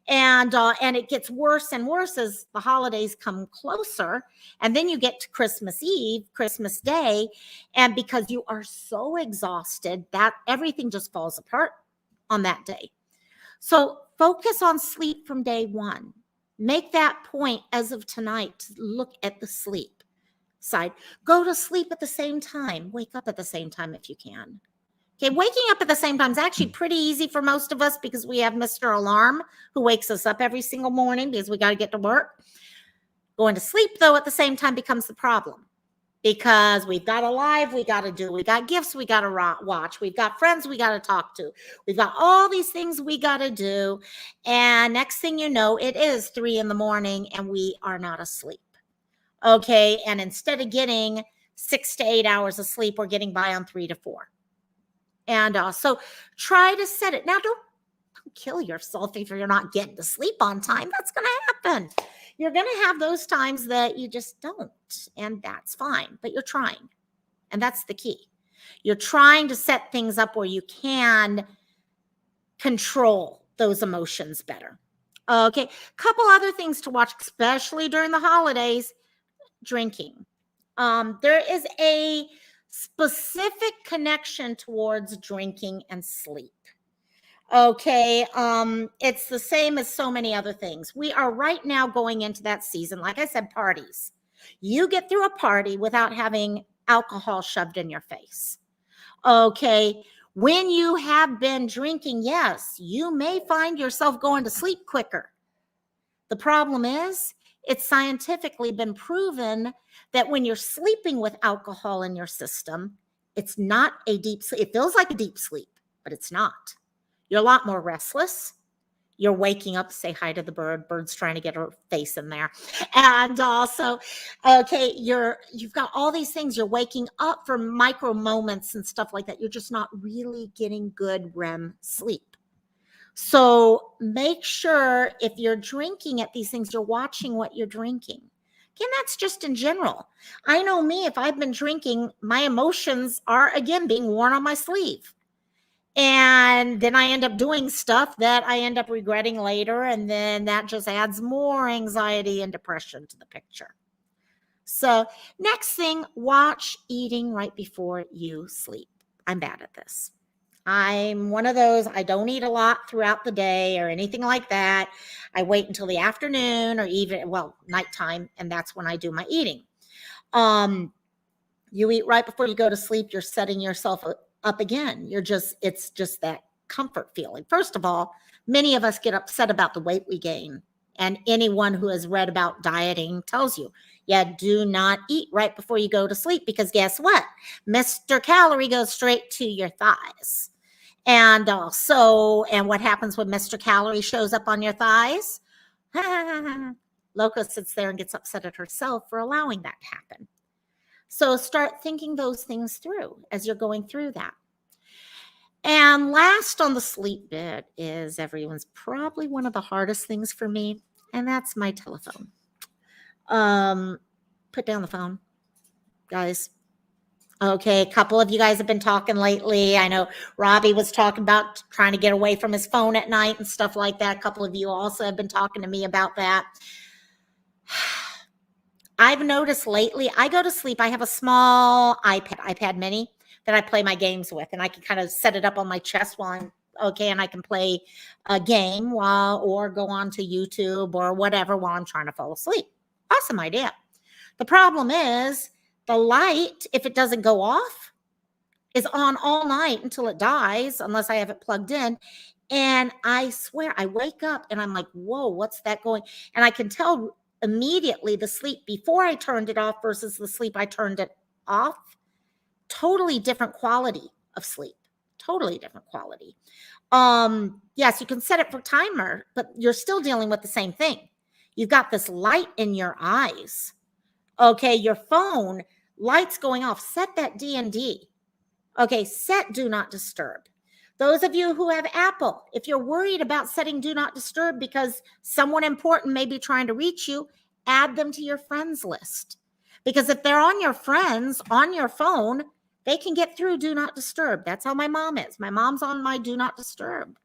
And it gets worse and worse as the holidays come closer. And then you get to Christmas Eve, Christmas Day. And because you are so exhausted, that everything just falls apart on that day. So focus on sleep from day one. Make that point as of tonight to look at the sleep side. Go to sleep at the same time. Wake up at the same time if you can. Okay, waking up at the same time is actually pretty easy for most of us because we have Mr. Alarm who wakes us up every single morning because we got to get to work. Going to sleep, though, at the same time becomes the problem because we've got a live we got to do. We got gifts we got to watch. We've got friends we got to talk to. We've got all these things we got to do. And next thing you know, it is 3 in the morning and we are not asleep. Okay, and instead of getting 6 to 8 hours of sleep, we're getting by on 3 to 4. And so try to set it. Now, don't kill yourself if you're not getting to sleep on time. That's going to happen. You're going to have those times that you just don't, and that's fine, but you're trying. And that's the key. You're trying to set things up where you can control those emotions better. Okay, couple other things to watch, especially during the holidays, drinking. There is a specific connection towards drinking and sleep. Okay, it's the same as so many other things. We are right now going into that season. Like I said, parties. You get through a party without having alcohol shoved in your face. Okay, when you have been drinking, yes, you may find yourself going to sleep quicker. The problem is, it's scientifically been proven that when you're sleeping with alcohol in your system, it's not a deep sleep. It feels like a deep sleep, but it's not. You're a lot more restless. You're waking up, say hi to the bird. Bird's trying to get her face in there. And also, okay, you've got all these things. You're waking up for micro moments and stuff like that. You're just not really getting good REM sleep. So make sure if you're drinking at these things, you're watching what you're drinking. Again, that's just in general. I know me, if I've been drinking, my emotions are again being worn on my sleeve. And then I end up doing stuff that I end up regretting later. And then that just adds more anxiety and depression to the picture. So, next thing, watch eating right before you sleep. I'm bad at this. I'm one of those, I don't eat a lot throughout the day or anything like that. I wait until the afternoon or even, well, nighttime, and that's when I do my eating. You eat right before you go to sleep, you're setting yourself up again. It's just that comfort feeling. First of all, many of us get upset about the weight we gain. And anyone who has read about dieting tells you, yeah, do not eat right before you go to sleep because guess what? Mr. Calorie goes straight to your thighs. And what happens when Mr. Calorie shows up on your thighs? Loco sits there and gets upset at herself for allowing that to happen. So start thinking those things through as you're going through that. And last on the sleep bit is everyone's probably one of the hardest things for me, and that's my telephone. Put down the phone, guys. Okay, a couple of you guys have been talking lately. I know Robbie was talking about trying to get away from his phone at night and stuff like that. A couple of you also have been talking to me about that. I've noticed lately, I go to sleep, I have a small iPad mini that I play my games with, and I can kind of set it up on my chest while I'm okay, and I can play a game or go on to YouTube or whatever while I'm trying to fall asleep. Awesome idea. The problem is the light, if it doesn't go off, is on all night until it dies, unless I have it plugged in. And I swear, I wake up and I'm like, whoa, what's that going? And I can tell immediately the sleep before I turned it off versus the sleep I turned it off. Totally different quality of sleep. Totally different quality. Yes, you can set it for timer, but you're still dealing with the same thing. You've got this light in your eyes. Okay, your phone, light's going off. Set that D&D. Okay, set do not disturb. Those of you who have Apple, if you're worried about setting do not disturb because someone important may be trying to reach you, add them to your friends list. Because if they're on your friends, on your phone, they can get through do not disturb. That's how my mom is. My mom's on my do not disturb.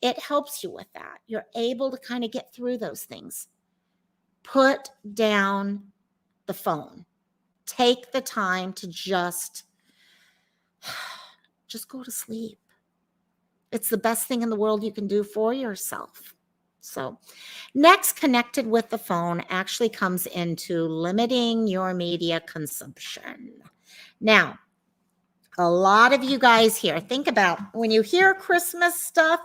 It helps you with that. You're able to kind of get through those things. Put down the phone. Take the time to just go to sleep. It's the best thing in the world you can do for yourself. So next, connected with the phone actually comes into limiting your media consumption. Now, a lot of you guys here, think about when you hear Christmas stuff,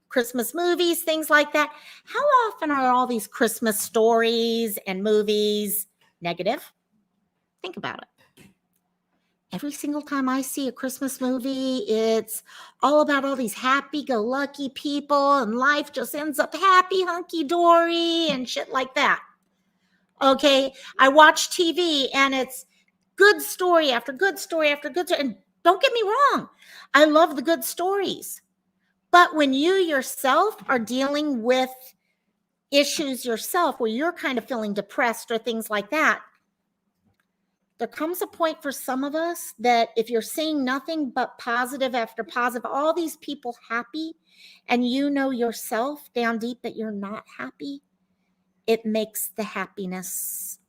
Christmas movies, things like that, how often are all these Christmas stories and movies negative? Think about it. Every single time I see a Christmas movie, it's all about all these happy-go-lucky people and life just ends up happy, hunky-dory and shit like that. Okay, I watch TV and it's good story after good story after good story. And don't get me wrong, I love the good stories. But when you yourself are dealing with issues yourself where you're kind of feeling depressed or things like that, there comes a point for some of us that if you're seeing nothing but positive after positive, all these people happy, and you know yourself down deep that you're not happy, it makes the happiness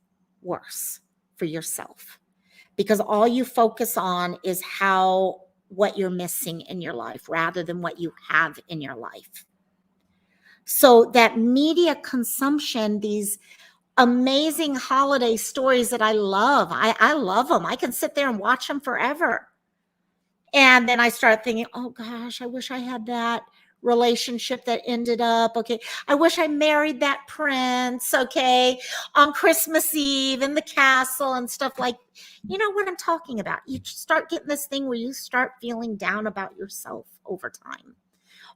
worse for yourself. Because all you focus on is how what you're missing in your life rather than what you have in your life. So that media consumption, these amazing holiday stories that I love, I love them. I can sit there and watch them forever. And then I start thinking, oh gosh, I wish I had that relationship that ended up. Okay. I wish I married that prince. Okay. On Christmas Eve in the castle and stuff like, you know what I'm talking about. You start getting this thing where you start feeling down about yourself over time.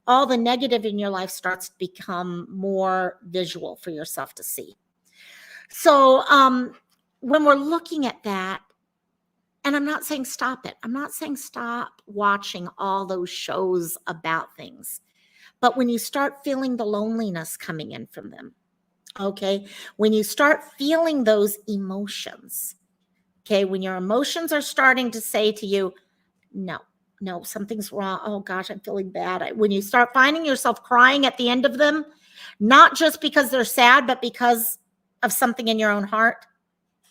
All the negative in your life starts to become more visual for yourself to see. So when we're looking at that, and I'm not saying stop it. I'm not saying stop watching all those shows about things. But when you start feeling the loneliness coming in from them, okay, when you start feeling those emotions, okay, when your emotions are starting to say to you, no, something's wrong. Oh gosh, I'm feeling bad. When you start finding yourself crying at the end of them, not just because they're sad, but because of something in your own heart,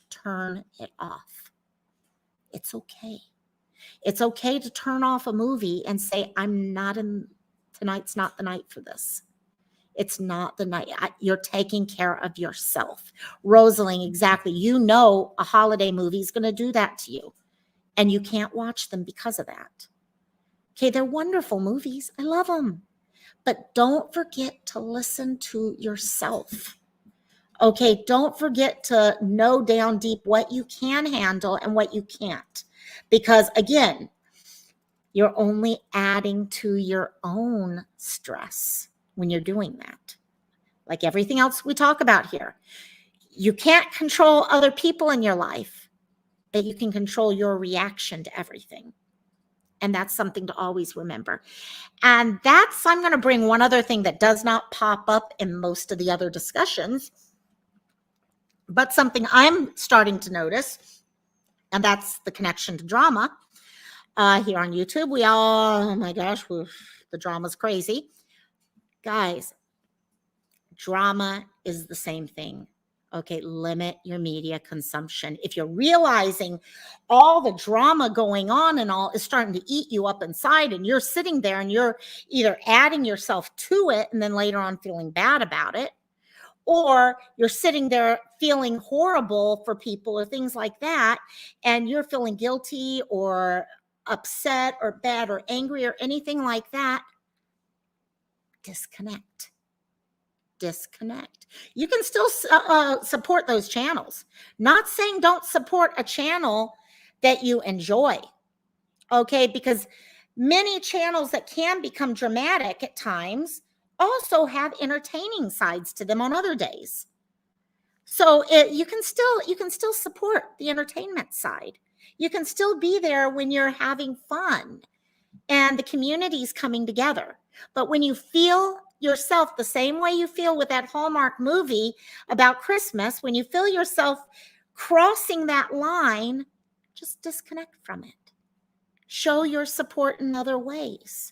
turn it off. It's okay. It's okay to turn off a movie and say, tonight's not the night for this. It's not the night. You're taking care of yourself. Rosalind, exactly. You know a holiday movie is going to do that to you. And you can't watch them because of that. Okay, they're wonderful movies. I love them. But don't forget to listen to yourself. Okay, don't forget to know down deep what you can handle and what you can't. Because again, you're only adding to your own stress when you're doing that. Like everything else we talk about here. You can't control other people in your life, but you can control your reaction to everything. And that's something to always remember. And I'm going to bring one other thing that does not pop up in most of the other discussions, but something I'm starting to notice, and that's the connection to drama. Here on YouTube, oh my gosh, the drama's crazy. Guys, drama is the same thing. Okay, limit your media consumption. If you're realizing all the drama going on and all is starting to eat you up inside, and you're sitting there and you're either adding yourself to it and then later on feeling bad about it, or you're sitting there feeling horrible for people or things like that, and you're feeling guilty or upset or bad or angry or anything like that, disconnect. You can still support those channels. Not saying don't support a channel that you enjoy, okay? Because many channels that can become dramatic at times also have entertaining sides to them on other days. So you can still support the entertainment side. You can still be there when you're having fun and the community's coming together. But when you feel yourself the same way you feel with that Hallmark movie about Christmas, when you feel yourself crossing that line, just disconnect from it. Show your support in other ways.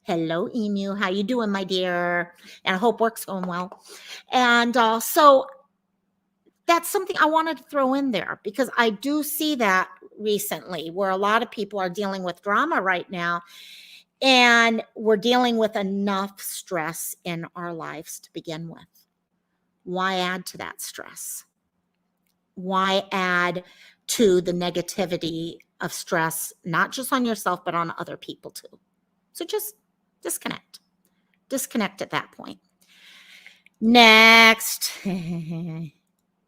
Hello, Emu. How you doing, my dear? And I hope work's going well. And so that's something I wanted to throw in there because I do see that recently where a lot of people are dealing with drama right now. And we're dealing with enough stress in our lives to begin with. Why add to that stress? Why add to the negativity of stress, not just on yourself, but on other people too? So just disconnect. Disconnect at that point. Next,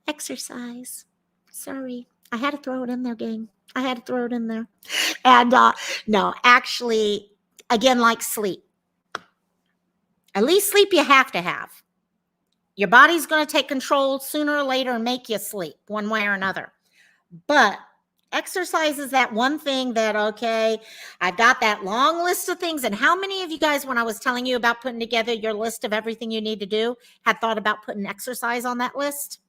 exercise. Sorry, I had to throw it in there, gang. I had to throw it in there. And no, actually, again, like sleep. At least sleep you have to have. Your body's going to take control sooner or later and make you sleep one way or another. But exercise is that one thing that, okay, I've got that long list of things. And how many of you guys, when I was telling you about putting together your list of everything you need to do, had thought about putting exercise on that list?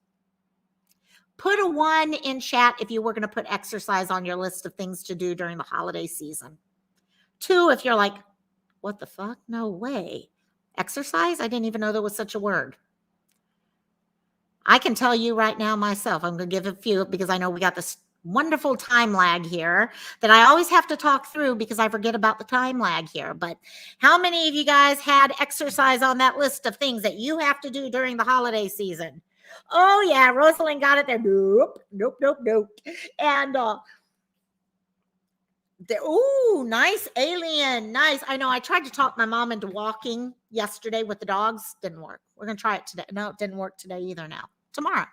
Put a 1 in chat if you were going to put exercise on your list of things to do during the holiday season. 2, if you're like, what the fuck? No way. Exercise? I didn't even know there was such a word. I can tell you right now myself, I'm going to give a few because I know we got this wonderful time lag here that I always have to talk through because I forget about the time lag here. But how many of you guys had exercise on that list of things that you have to do during the holiday season? Oh yeah, Rosalind got it there. Nope, nope, nope, nope. And ooh, nice alien, nice. I know. I tried to talk my mom into walking yesterday with the dogs. Didn't work. We're gonna try it today. No, it didn't work today either. Now tomorrow,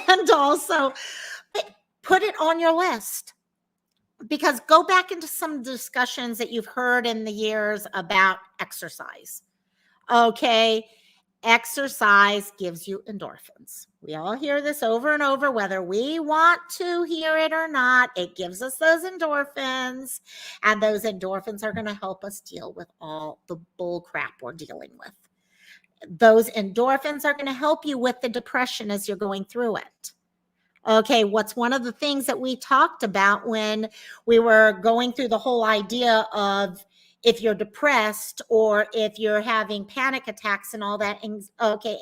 and also put it on your list, because go back into some discussions that you've heard in the years about exercise. Okay. Exercise gives you endorphins. We all hear this over and over, whether we want to hear it or not. It gives us those endorphins, and those endorphins are going to help us deal with all the bull crap we're dealing with. Those endorphins are going to help you with the depression as you're going through it. Okay, what's one of the things that we talked about when we were going through the whole idea of if you're depressed or if you're having panic attacks and all that,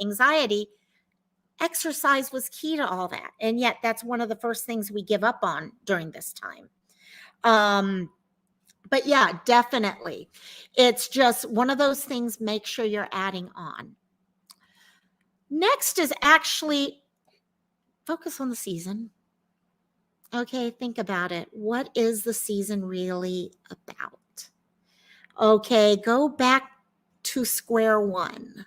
anxiety, exercise was key to all that. And yet that's one of the first things we give up on during this time. But yeah, definitely. It's just one of those things, make sure you're adding on. Next is actually focus on the season. Okay, think about it. What is the season really about? Okay, go back to square one.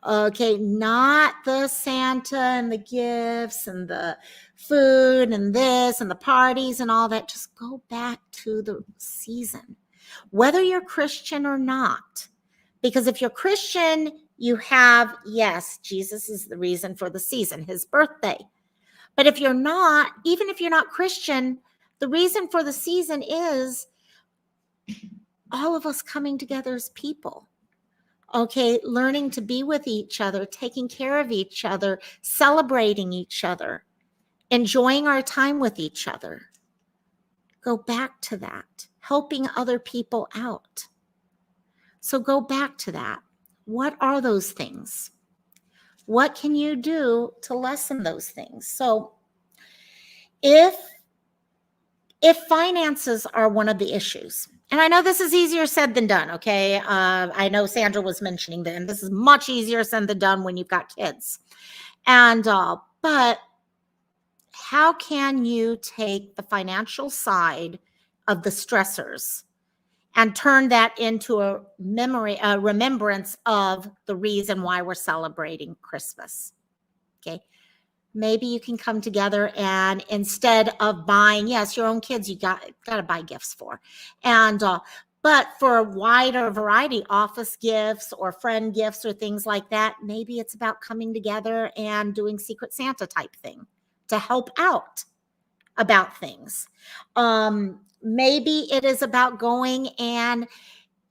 Okay, not the Santa and the gifts and the food and this and the parties and all that. Just go back to the season, whether you're Christian or not. Because if you're Christian, you have, yes, Jesus is the reason for the season, his birthday. But if you're not, even if you're not Christian, the reason for the season is all of us coming together as people. Okay, learning to be with each other, taking care of each other, celebrating each other, enjoying our time with each other. Go back to that, helping other people out. So go back to that. What are those things? What can you do to lessen those things? So if finances are one of the issues, and I know this is easier said than done, okay? I know Sandra was mentioning that, and this is much easier said than done when you've got kids. And but how can you take the financial side of the stressors and turn that into a remembrance of the reason why we're celebrating Christmas? Okay. Maybe you can come together, and instead of buying, yes, your own kids, you got to buy gifts for. And but for a wider variety, office gifts or friend gifts or things like that, maybe it's about coming together and doing Secret Santa type thing to help out about things. Maybe it is about going and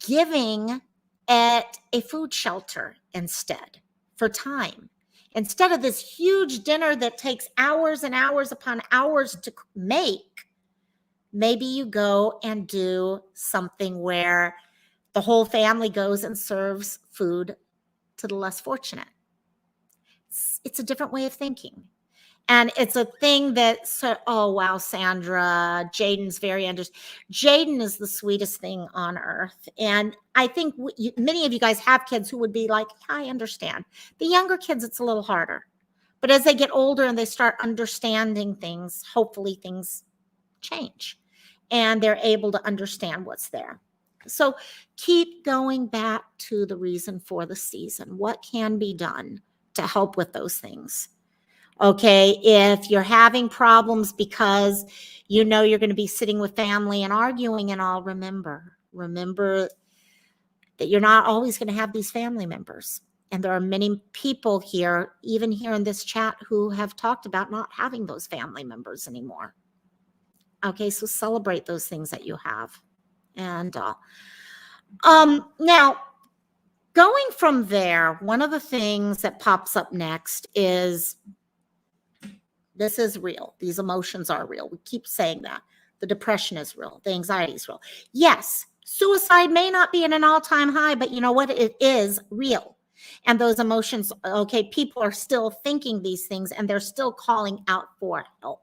giving at a food shelter instead for time. Instead of this huge dinner that takes hours and hours upon hours to make, maybe you go and do something where the whole family goes and serves food to the less fortunate. It's a different way of thinking. And it's a thing that, oh, wow, Sandra, Jaden's Jaden is the sweetest thing on earth. And I think many of you guys have kids who would be like, I understand. The younger kids, it's a little harder. But as they get older and they start understanding things, hopefully things change and they're able to understand what's there. So keep going back to the reason for the season. What can be done to help with those things? Okay, if you're having problems because you know you're going to be sitting with family and arguing and all, remember that you're not always going to have these family members. And there are many people here, even here in this chat, who have talked about not having those family members anymore. Okay, so celebrate those things that you have. And now, going from there, one of the things that pops up next is, this is real. These emotions are real. We keep saying that. The depression is real. The anxiety is real. Yes, suicide may not be at an all-time high, but you know what? It is real. And those emotions, okay, people are still thinking these things and they're still calling out for help.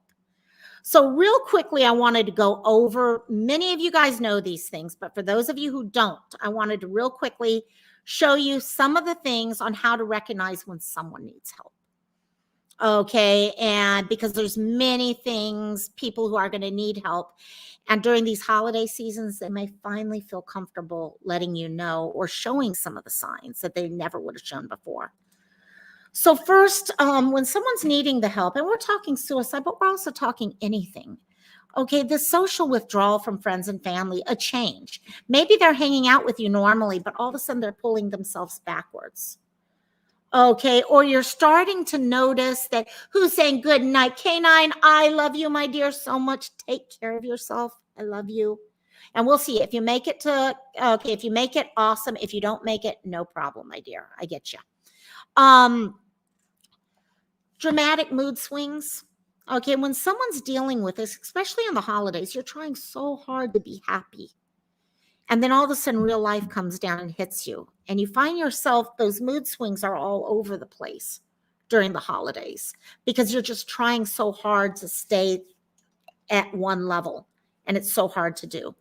So real quickly, I wanted to go over, many of you guys know these things, but for those of you who don't, I wanted to real quickly show you some of the things on how to recognize when someone needs help. Okay, and because there's many things, people who are going to need help. And during these holiday seasons, they may finally feel comfortable letting you know or showing some of the signs that they never would have shown before. So first, when someone's needing the help, and we're talking suicide, but we're also talking anything. Okay, the social withdrawal from friends and family, a change. Maybe they're hanging out with you normally, but all of a sudden they're pulling themselves backwards. Okay, or you're starting to notice that who's saying good night, Canine, I love you, my dear, so much. Take care of yourself. I love you. And we'll see if you make it to, okay, if you make it, awesome. If you don't make it, no problem, my dear. I get you. Dramatic mood swings. Okay, when someone's dealing with this, especially on the holidays, you're trying so hard to be happy. And then all of a sudden, real life comes down and hits you. And you find yourself, those mood swings are all over the place during the holidays because you're just trying so hard to stay at one level. And it's so hard to do.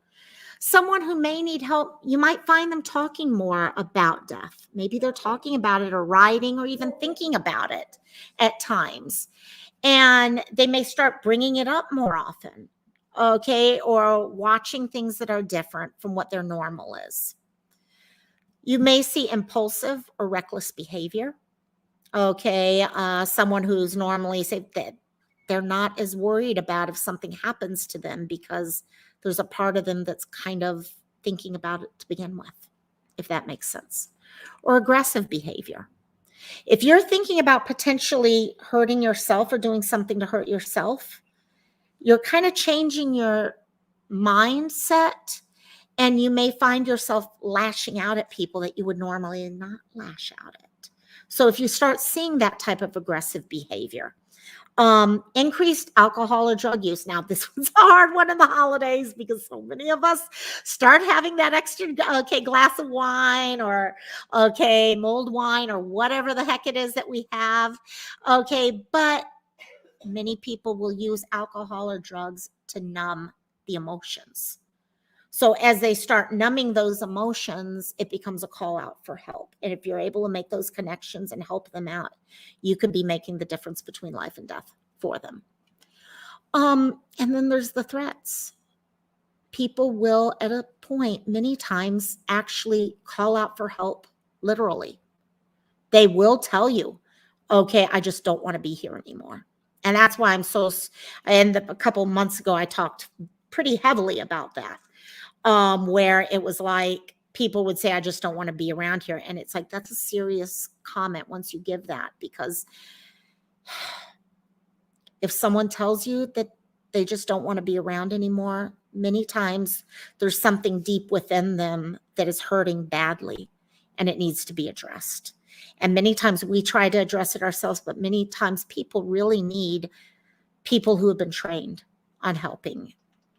Someone who may need help, you might find them talking more about death. Maybe they're talking about it or writing or even thinking about it at times. And they may start bringing it up more often. Okay, or watching things that are different from what their normal is. You may see impulsive or reckless behavior. Okay, someone who's normally say that they're not as worried about if something happens to them because there's a part of them that's kind of thinking about it to begin with, if that makes sense. Or aggressive behavior. If you're thinking about potentially hurting yourself or doing something to hurt yourself, you're kind of changing your mindset, and you may find yourself lashing out at people that you would normally not lash out at. So if you start seeing that type of aggressive behavior, increased alcohol or drug use. Now, this was a hard one in the holidays because so many of us start having that extra, glass of wine or, mulled wine or whatever the heck it is that we have. But many people will use alcohol or drugs to numb the emotions. So as they start numbing those emotions, it becomes a call out for help. And if you're able to make those connections and help them out, you could be making the difference between life and death for them. And then there's the threats. People will, at a point, many times actually call out for help, literally. They will tell you, okay, I just don't want to be here anymore. And that's why and a couple months ago, I talked pretty heavily about that, where it was like people would say, I just don't want to be around here. And it's like, that's a serious comment once you give that, because if someone tells you that they just don't want to be around anymore, many times there's something deep within them that is hurting badly and it needs to be addressed. And many times we try to address it ourselves, but many times people really need people who have been trained on helping.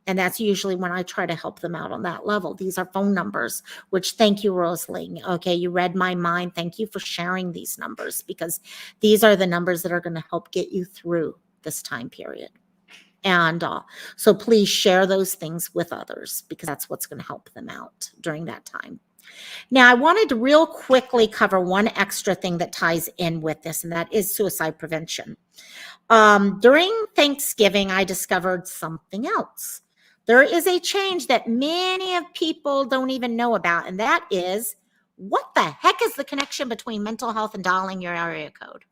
And that's usually when I try to help them out on that level. These are phone numbers, which thank you, Rosling. Okay, you read my mind. Thank you for sharing these numbers, because these are the numbers that are going to help get you through this time period. And so please share those things with others, because that's what's going to help them out during that time. Now, I wanted to real quickly cover one extra thing that ties in with this, and that is suicide prevention. During Thanksgiving, I discovered something else. There is a change that many of people don't even know about, and that is, what the heck is the connection between mental health and dialing your area code?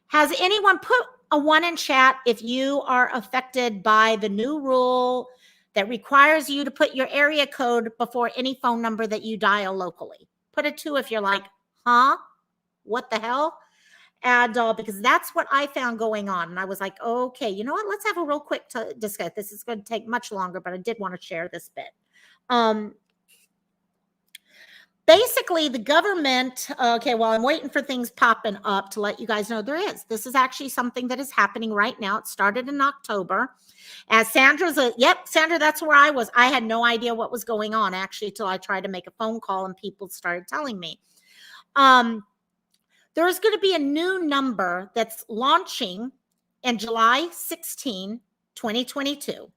Has anyone put a 1 in chat if you are affected by the new rule that requires you to put your area code before any phone number that you dial locally? Put a 2 if you're like, huh? What the hell? And because that's what I found going on. And I was like, okay, you know what? Let's have a real quick discuss. This is going to take much longer, but I did want to share this bit. Basically, the government, while I'm waiting for things popping up to let you guys know this is actually something that is happening right now. It started in October. As Sandra, that's where I was. I had no idea what was going on, actually, till I tried to make a phone call and people started telling me. There is going to be a new number that's launching in July 16, 2022.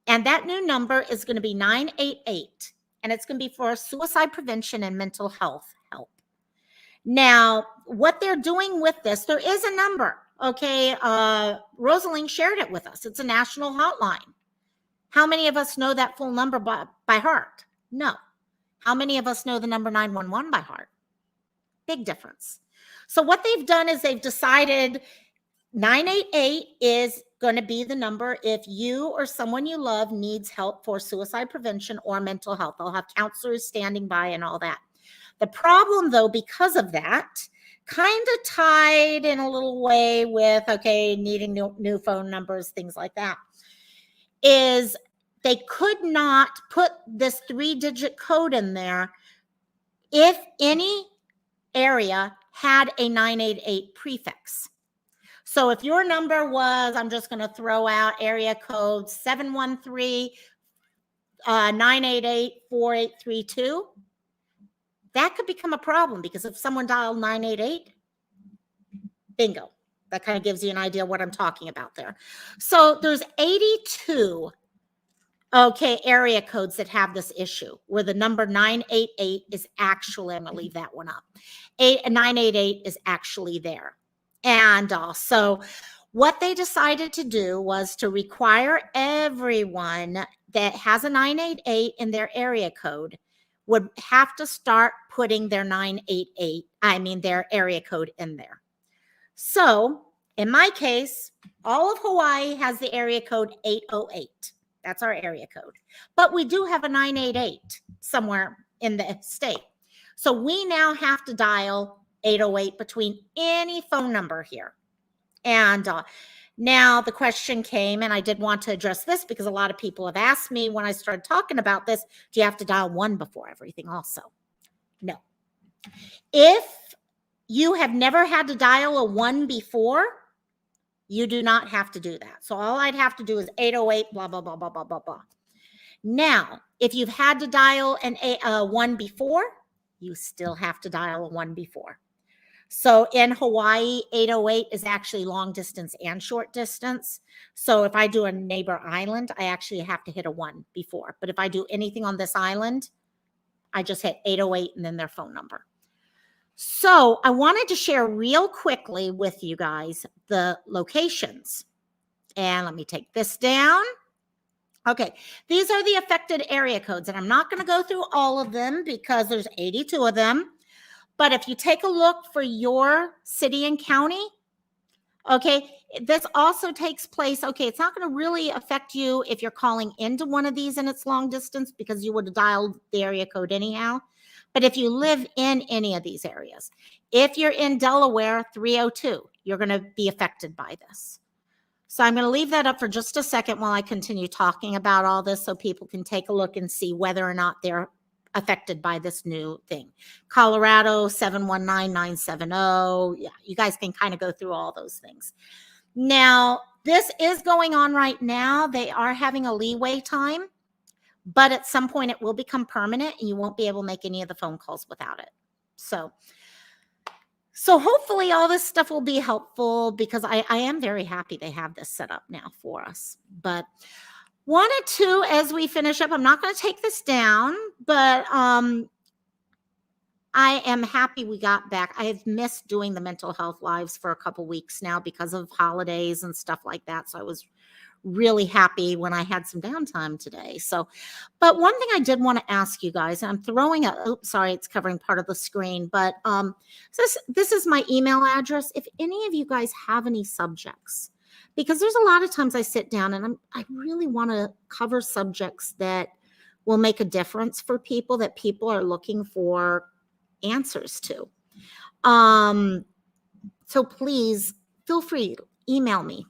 And that new number is going to be 988. And it's going to be for suicide prevention and mental health help. Now, what they're doing with this, there is a number. Okay. Rosaline shared it with us. It's a national hotline. How many of us know that full number by heart? No. How many of us know the number 911 by heart? Big difference. So what they've done is they've decided 988 is going to be the number if you or someone you love needs help for suicide prevention or mental health. They'll have counselors standing by and all that. The problem, though, because of that, kind of tied in a little way with, okay, needing new phone numbers, things like that, is they could not put this 3-digit code in there if any area had a 988 prefix. So if your number was, I'm just going to throw out area code 713-988-4832, that could become a problem because if someone dialed 988, bingo. That kind of gives you an idea what I'm talking about there. So there's 82 area codes that have this issue where the number 988 is actually, I'm going to leave that one up. 988 is actually there. And so what they decided to do was to require everyone that has a 988 in their area code would have to start putting their their area code in there. So in my case, all of Hawaii has the area code 808. That's our area code. But we do have a 988 somewhere in the state. So we now have to dial 808 between any phone number here. And now the question came, and I did want to address this because a lot of people have asked me when I started talking about this, do you have to dial 1 before everything also? No. If you have never had to dial a 1 before, you do not have to do that. So all I'd have to do is 808, blah, blah, blah, blah, blah, blah, blah. Now, if you've had to dial a 1 before, you still have to dial a 1 before. So in Hawaii, 808 is actually long distance and short distance. So if I do a neighbor island, I actually have to hit a 1 before. But if I do anything on this island, I just hit 808 and then their phone number. So I wanted to share real quickly with you guys the locations. And let me take this down. Okay, these are the affected area codes. And I'm not going to go through all of them because there's 82 of them. But if you take a look for your city and county, okay, this also takes place. Okay, it's not going to really affect you if you're calling into one of these and it's long distance because you would have dialed the area code anyhow. But if you live in any of these areas, if you're in Delaware, 302, you're going to be affected by this. So I'm going to leave that up for just a second while I continue talking about all this so people can take a look and see whether or not they're affected by this new thing. Colorado, 719-970. Yeah, you guys can kind of go through all those things. Now, this is going on right now. They are having a leeway time, but at some point it will become permanent and you won't be able to make any of the phone calls without it. So hopefully all this stuff will be helpful because I am very happy they have this set up now for us. But wanted to, as we finish up, I'm not going to take this down, but I am happy we got back. I have missed doing the mental health lives for a couple weeks now because of holidays and stuff like that. So I was really happy when I had some downtime today. So, but one thing I did want to ask you guys, and I'm throwing oops, sorry, it's covering part of the screen, but this is my email address. If any of you guys have any subjects, because there's a lot of times I sit down and I really want to cover subjects that will make a difference for people that people are looking for answers to. So please feel free to email me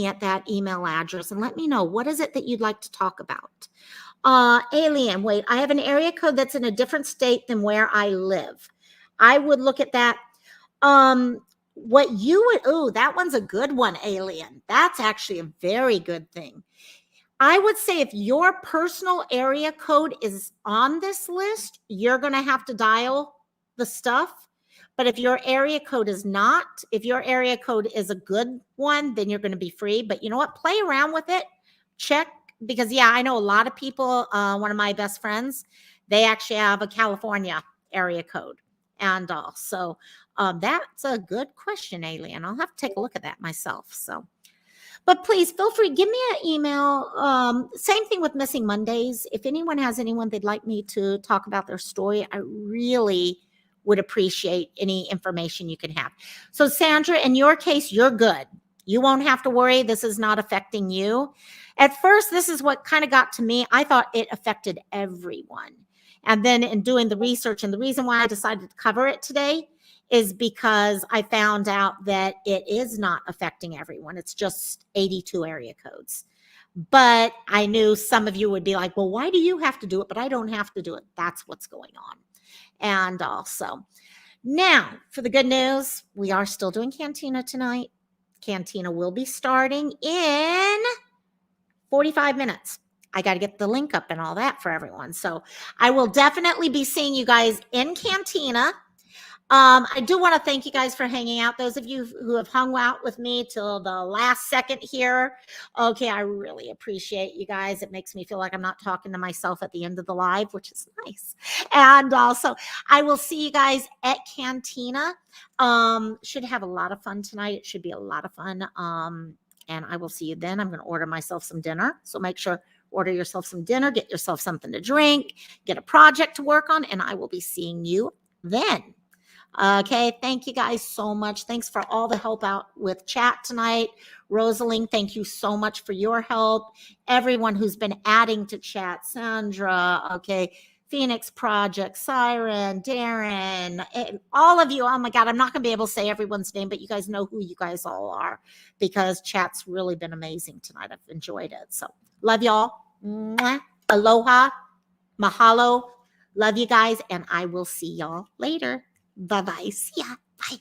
at that email address and let me know, what is it that you'd like to talk about? Alien, wait, I have an area code that's in a different state than where I live. I would look at that. What you would, oh, that one's a good one, Alien. That's actually a very good thing. I would say if your personal area code is on this list, you're going to have to dial the stuff. But if your area code is not, if your area code is a good one, then you're going to be free. But you know what? Play around with it. Check, because yeah, I know a lot of people. One of my best friends, they actually have a California area code, and also that's a good question, Alien. I'll have to take a look at that myself. So. But please feel free, give me an email. Same thing with Missing Mondays. If anyone has anyone they'd like me to talk about their story, I really would appreciate any information you can have. So Sandra, in your case, you're good. You won't have to worry. This is not affecting you. At first, this is what kind of got to me. I thought it affected everyone. And then in doing the research, and the reason why I decided to cover it today is because I found out that it is not affecting everyone. It's just 82 area codes. But I knew some of you would be like, well, why do you have to do it? But I don't have to do it. That's what's going on. And also, now for the good news, we are still doing Cantina tonight. Cantina will be starting in 45 minutes. I got to get the link up and all that for everyone. So I will definitely be seeing you guys in Cantina. I do want to thank you guys for hanging out. Those of you who have hung out with me till the last second here. Okay, I really appreciate you guys. It makes me feel like I'm not talking to myself at the end of the live, which is nice. And also, I will see you guys at Cantina. Should have a lot of fun tonight. It should be a lot of fun. And I will see you then. I'm going to order myself some dinner. So make sure, order yourself some dinner, get yourself something to drink, get a project to work on, and I will be seeing you then. Okay, thank you guys so much. Thanks for all the help out with chat tonight. Rosalind, thank you so much for your help. Everyone who's been adding to chat, Sandra, okay, Phoenix Project, Siren, Darren, all of you. Oh my God, I'm not going to be able to say everyone's name, but you guys know who you guys all are, because chat's really been amazing tonight. I've enjoyed it. So love y'all. Mwah. Aloha. Mahalo. Love you guys, and I will see y'all later. Bye-bye. See ya. Bye.